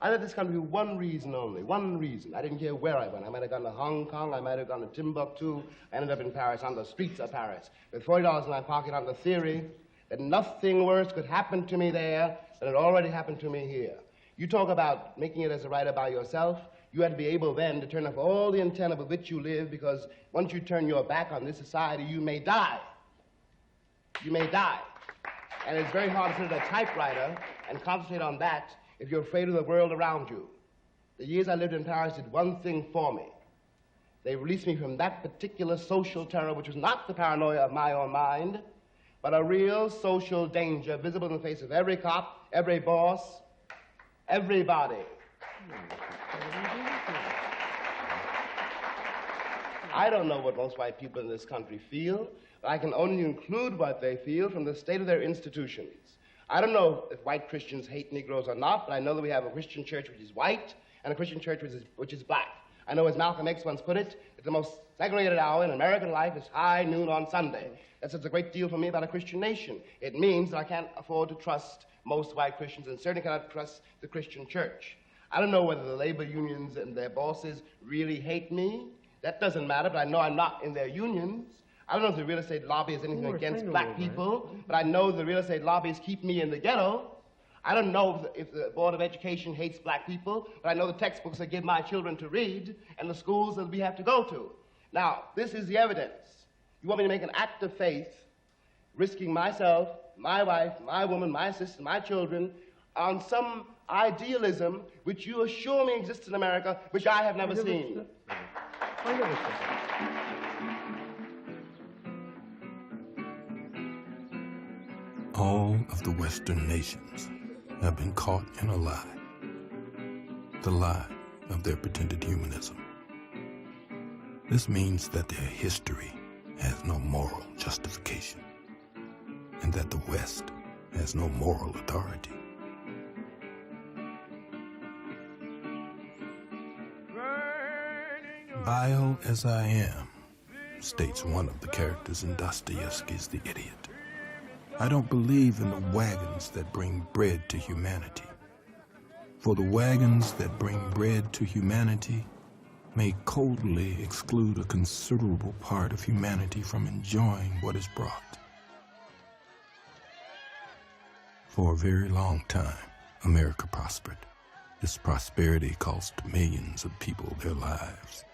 I left this country for one reason only, one reason. I didn't care where I went. I might have gone to Hong Kong, I might have gone to Timbuktu. I ended up in Paris, on the streets of Paris, with $40 in my pocket on the theory that nothing worse could happen to me there than had already happened to me here. You talk about making it as a writer by yourself. You had to be able then to turn off all the antenna with which you live, because once you turn your back on this society, you may die. You may die. And it's very hard to sit at a typewriter and concentrate on that if you're afraid of the world around you. The years I lived in Paris did one thing for me. They released me from that particular social terror, which was not the paranoia of my own mind, but a real social danger visible in the face of every cop, every boss, everybody. I don't know what most white people in this country feel, but I can only include what they feel from the state of their institutions. I don't know if white Christians hate Negroes or not, but I know that we have a Christian church which is white and a Christian church which is black. I know, as Malcolm X once put it, that the most segregated hour in American life is high noon on Sunday. That says a great deal for me about a Christian nation. It means that I can't afford to trust most white Christians and certainly cannot trust the Christian church. I don't know whether the labor unions and their bosses really hate me. That doesn't matter, but I know I'm not in their unions. I don't know if the real estate lobby is anything against black people, but I know the real estate lobbies keep me in the ghetto. I don't know if the Board of Education hates black people, but I know the textbooks I give my children to read and the schools that we have to go to. Now, this is the evidence. You want me to make an act of faith, risking myself, my wife, my woman, my sister, my children, on some idealism which you assure me exists in America, which I have never seen. I never said that. All of the Western nations have been caught in a lie. The lie of their pretended humanism. This means that their history has no moral justification, and that the West has no moral authority. Vile as I am, states one of the characters in Dostoevsky's The Idiot, I don't believe in the wagons that bring bread to humanity. For the wagons that bring bread to humanity may coldly exclude a considerable part of humanity from enjoying what is brought. For a very long time, America prospered. This prosperity cost millions of people their lives.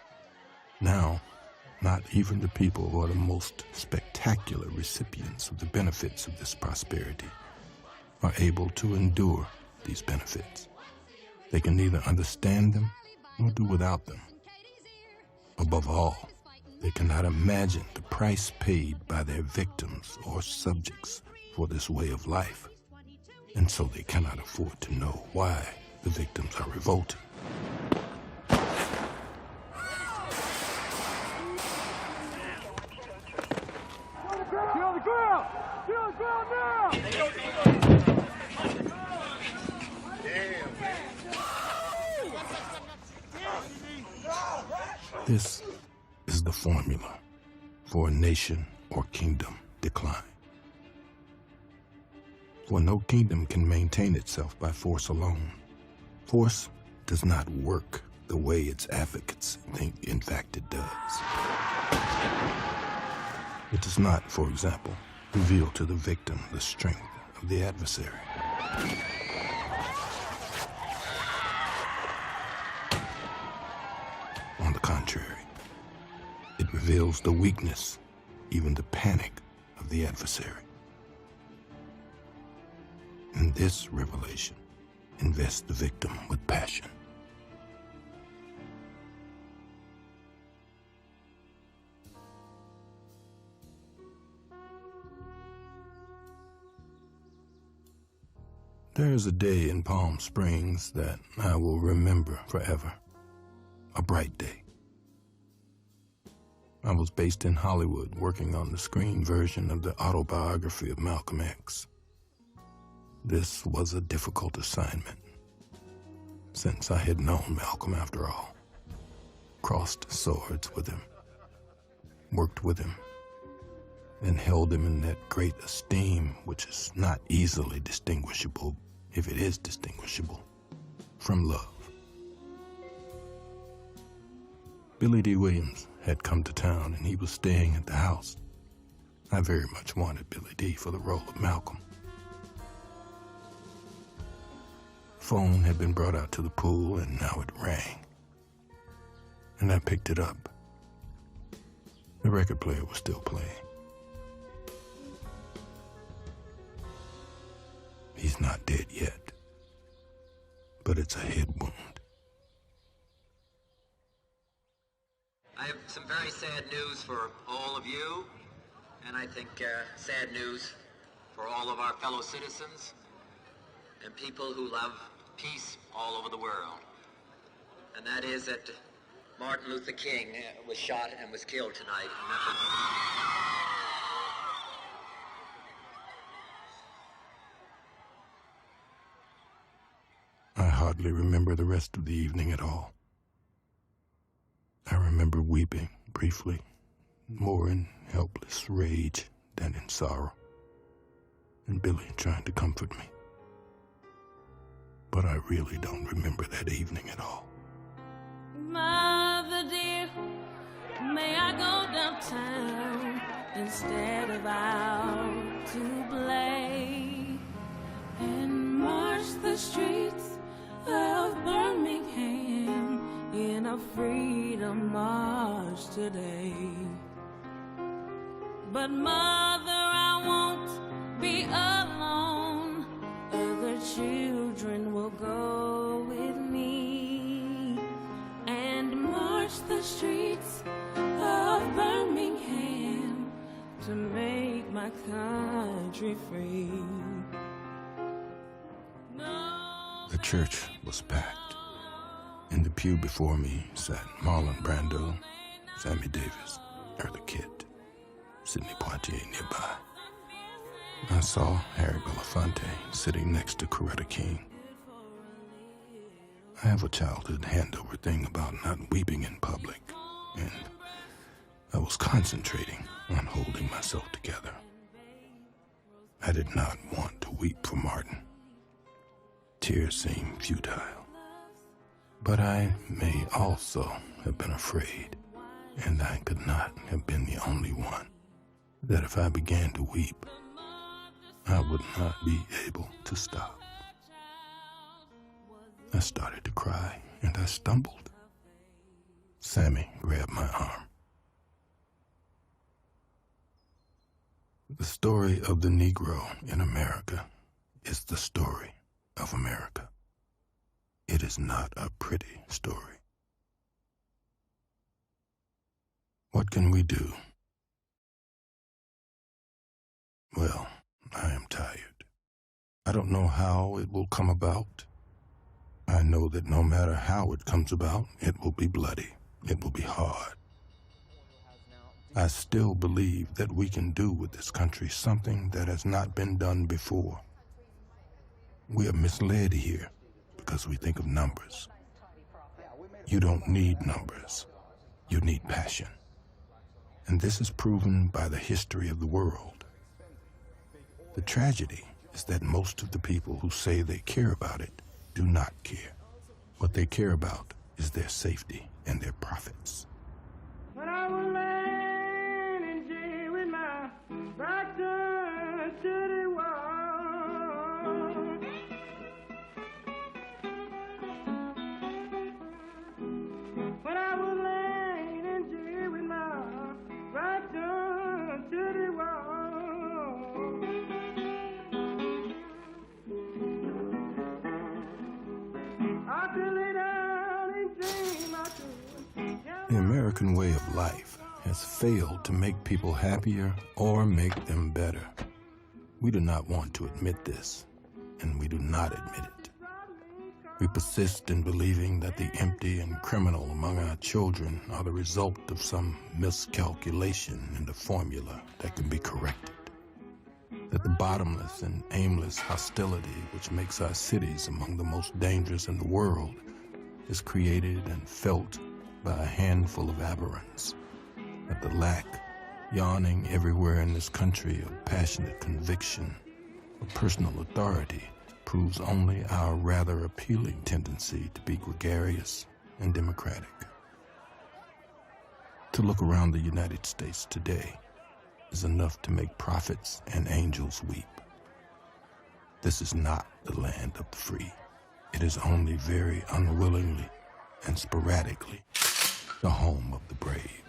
Now, not even the people who are the most spectacular recipients of the benefits of this prosperity are able to endure these benefits. They can neither understand them nor do without them. Above all, they cannot imagine the price paid by their victims or subjects for this way of life, and so they cannot afford to know why the victims are revolting. This is the formula for a nation or kingdom decline. For no kingdom can maintain itself by force alone. Force does not work the way its advocates think, in fact, it does. It does not, for example, reveal to the victim the strength of the adversary. On the contrary, it reveals the weakness, even the panic of the adversary. And this revelation invests the victim with passion. There is a day in Palm Springs that I will remember forever. A bright day. I was based in Hollywood working on the screen version of the autobiography of Malcolm X. This was a difficult assignment, since I had known Malcolm after all, crossed swords with him, worked with him, and held him in that great esteem which is not easily distinguishable, if it is distinguishable, from love. Billy D. Williams had come to town and he was staying at the house. I very much wanted Billy D. for the role of Malcolm. Phone had been brought out to the pool and now it rang. And I picked it up. The record player was still playing. He's not dead yet, but it's a head wound. I have some very sad news for all of you, and I think sad news for all of our fellow citizens and people who love peace all over the world. And that is that Martin Luther King was shot and was killed tonight in Memphis. I hardly remember the rest of the evening at all. I remember weeping briefly, more in helpless rage than in sorrow, and Billy trying to comfort me. But I really don't remember that evening at all. Mother dear, may I go downtown instead of out to play and march the streets of Birmingham in a freedom march today? But mother, I won't be alone. Other children will go with me and march the streets of Birmingham to make my country free. The church was packed. In the pew before me sat Marlon Brando, Sammy Davis, Eartha Kitt, Sidney Poitier nearby. I saw Harry Belafonte sitting next to Coretta King. I have a childhood handover thing about not weeping in public, and I was concentrating on holding myself together. I did not want to weep for Martin. Tears seemed futile. But I may also have been afraid, and I could not have been the only one, that if I began to weep, I would not be able to stop. I started to cry, and I stumbled. Sammy grabbed my arm. The story of the Negro in America is the story of America. It is not a pretty story. What can we do? Well, I am tired. I don't know how it will come about. I know that no matter how it comes about, it will be bloody. It will be hard. I still believe that we can do with this country something that has not been done before. We are misled here because we think of numbers. You don't need numbers. You need passion. And this is proven by the history of the world. The tragedy is that most of the people who say they care about it do not care. What they care about is their safety and their profits. When I was laying in jail with my back turned to the wall, when I was laying in jail with my back turned to the wall, I could lay down and dream I could. The American way of life has failed to make people happier or make them better. We do not want to admit this, and we do not admit it. We persist in believing that the empty and criminal among our children are the result of some miscalculation in the formula that can be corrected. That the bottomless and aimless hostility which makes our cities among the most dangerous in the world is created and felt by a handful of aberrants, that the lack yawning everywhere in this country of passionate conviction, of personal authority, proves only our rather appealing tendency to be gregarious and democratic. To look around the United States today is enough to make prophets and angels weep. This is not the land of the free. It is only very unwillingly and sporadically the home of the brave.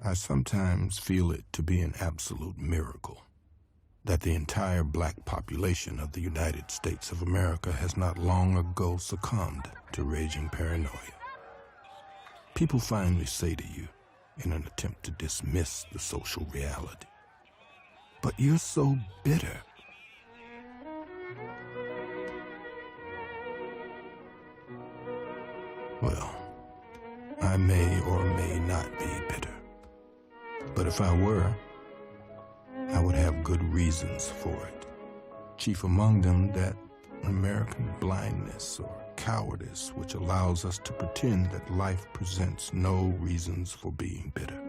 I sometimes feel it to be an absolute miracle that the entire black population of the United States of America has not long ago succumbed to raging paranoia. People finally say to you, in an attempt to dismiss the social reality, "But you're so bitter." Well, I may or may not be bitter. But if I were, I would have good reasons for it. Chief among them, that American blindness or cowardice which allows us to pretend that life presents no reasons for being bitter.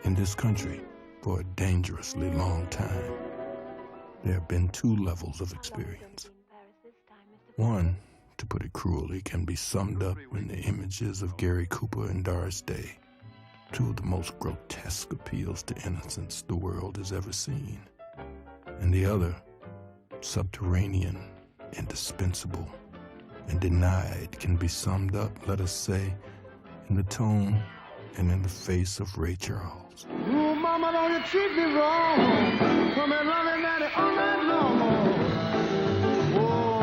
In this country, for a dangerously long time, there have been two levels of experience. One, to put it cruelly, can be summed up in the images of Gary Cooper and Doris Day, two of the most grotesque appeals to innocence the world has ever seen. And the other, subterranean, indispensable, and denied, can be summed up, let us say, in the tone and in the face of Ray Charles. Ooh, mama, don't you treat me wrong. Come and love me, daddy, all night long. Oh,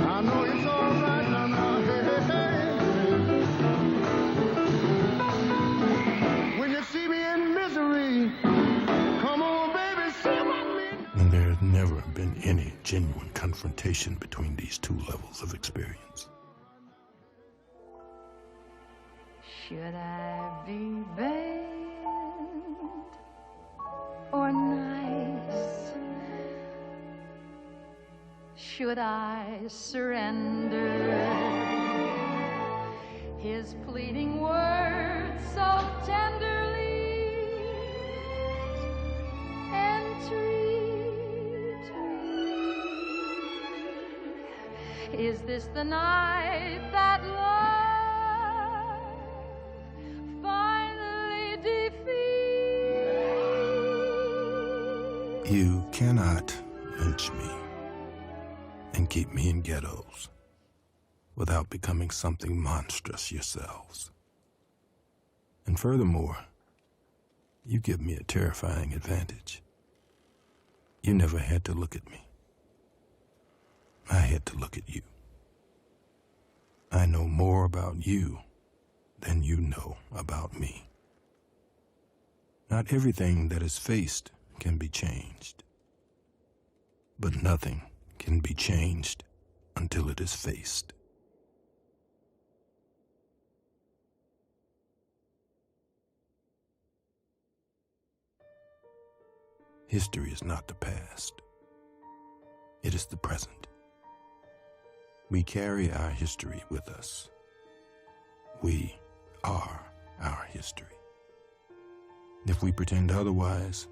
I know it's all right now. Hey, hey, hey. When you see me in misery, come on, baby, see about me. And there has never been any genuine confrontation between these two levels of experience. Should I be bad or nice? Should I surrender his pleading words so tenderly entreat me? Is this the night that love finally defeats? You cannot lynch me and keep me in ghettos without becoming something monstrous yourselves. And furthermore, you give me a terrifying advantage. You never had to look at me. I had to look at you. I know more about you than you know about me. Not everything that is faced can be changed, but nothing can be changed until it is faced. History is not the past. It is the present. We carry our history with us. We are our history. If we pretend otherwise,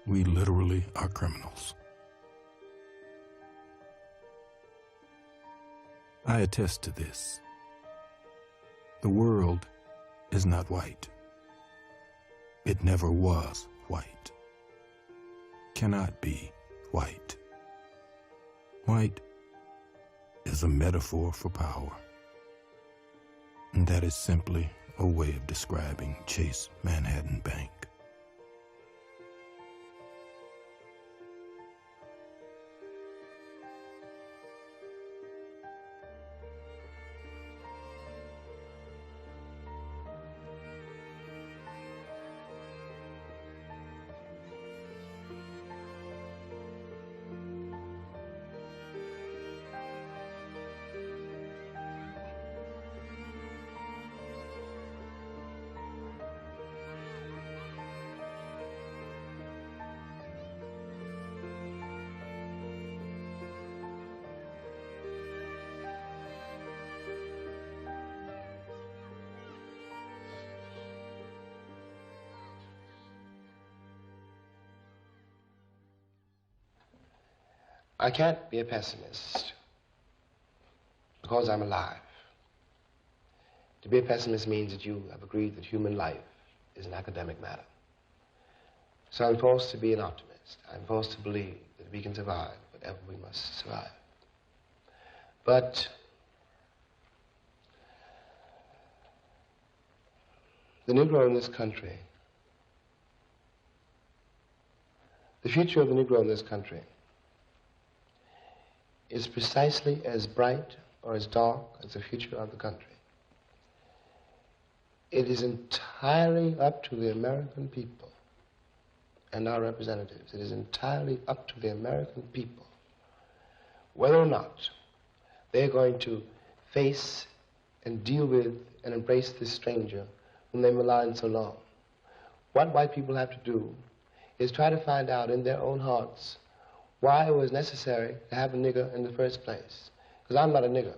we literally are criminals. I attest to this. The world is not white. It never was white. Cannot be white. White is a metaphor for power. And that is simply a way of describing Chase Manhattan Bank. I can't be a pessimist because I'm alive. To be a pessimist means that you have agreed that human life is an academic matter. So I'm forced to be an optimist. I'm forced to believe that we can survive whatever we must survive. But the Negro in this country, the future of the Negro in this country is precisely as bright or as dark as the future of the country. It is entirely up to the American people and our representatives. It is entirely up to the American people whether or not they're going to face and deal with and embrace this stranger whom they maligned so long. What white people have to do is try to find out in their own hearts why it was necessary to have a nigger in the first place. Because I'm not a nigger.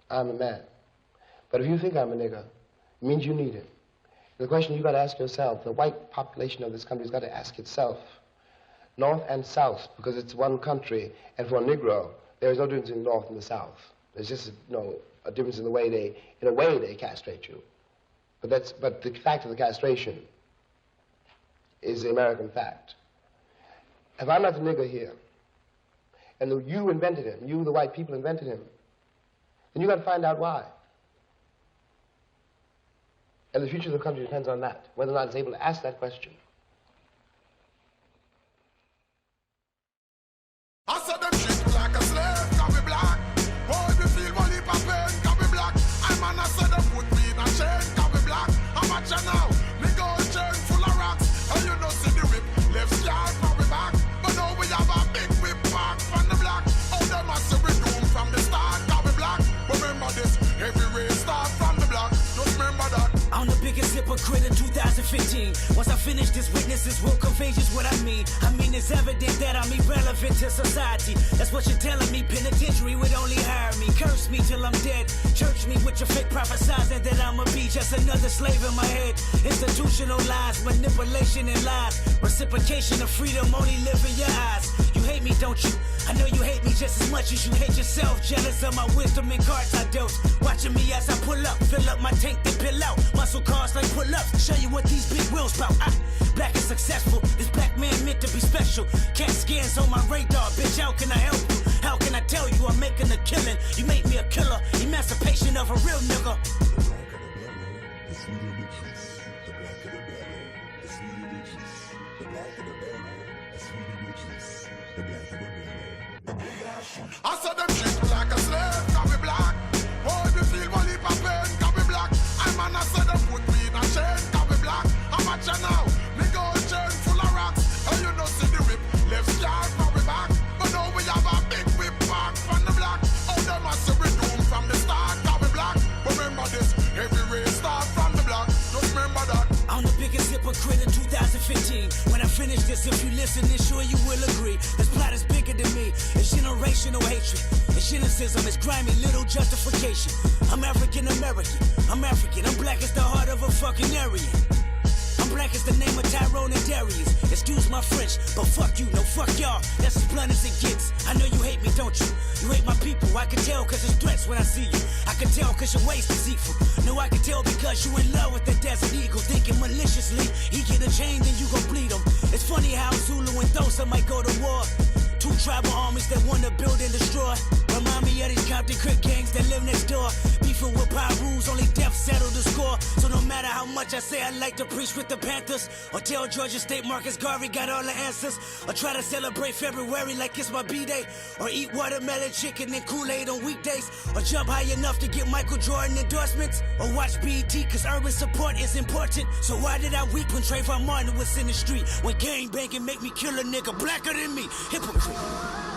I'm a man. But if you think I'm a nigger, it means you need it. The question you've got to ask yourself, the white population of this country has got to ask itself, North and South, because it's one country, and for a Negro, there is no difference in the North and the South. There's just a difference in the way they castrate you. But the fact of the castration is the American fact. If I'm not the nigger here, and you invented him, you, the white people, invented him, then you got to find out why. And the future of the country depends on that, whether or not it's able to ask that question. I said them shit like a slave, can be black. Boy, if you feel one heap of pain, can be black. I'm an I said them put me in a chain, can be black. I'm a cha now, me go chain full of rocks. And you know see the whip, left side from the back. But now we have a big whip back from the block. Oh, them a say we doom from the start, can be black. Remember this, every race start from the block. Just remember that. I'm the biggest hypocrite in 2015. Once I finish this, witnesses will convey just what I mean. It's evident that I'm irrelevant to society. That's what you're telling me. Penitentiary would only hire me. Curse me till I'm dead. Church me with your fake prophesizing that I'ma be just another slave in my head. Institutional lies, manipulation and lies. Reciprocation of freedom only live in your eyes. You hate me, don't you? I know you hate me just as much as you hate yourself. Jealous of my wisdom and cards I dealt. Watching me as I pull up, fill up my tank, then pill out. Muscle cars like pull ups. Show you what these big wheels spout. Black is successful. This black man meant to be special. Cat scans on my radar, bitch. How can I help you? How can I tell you I'm making a killing? You made me a killer. Emancipation of a real nigga. I saw them shit like a slave, can be black. Boy, if you feel one heap of pain, can be black. I'm an I said them put me in a chain, can be black. I'm a cha now. hypocrite in 2015. When I finish this, if you listen, then sure you will agree. This plot is bigger than me. It's generational hatred. It's cynicism. It's grimy, little justification. I'm African American. I'm African. I'm black as the heart of a fucking Aryan. I'm black as the name of Tyrone and Darius. Excuse my French, but fuck you, no fuck y'all. That's as blunt as it gets. I know you hate me, don't you? You hate my people, I can tell cause it's threats when I see you. I can tell cause your waist is deceitful. No, I can tell because you in love with the desert eagle. Thinking maliciously, he get a chain then you gon' bleed him. It's funny how Zulu and Xhosa might go to war. Two tribal armies that want to build and destroy. Remind me of these Compton Crip gangs that live next door. Beefing with power rules, only death settle the score. So no matter how much I say I like to preach with the Panthers, or tell Georgia State Marcus Garvey got all the answers, or try to celebrate February like it's my B-Day, or eat watermelon chicken and Kool-Aid on weekdays, or jump high enough to get Michael Jordan endorsements, or watch BET cause urban support is important. So why did I weep when Trayvon Martin was in the street? When gang banging make me kill a nigga blacker than me? Hypocrite.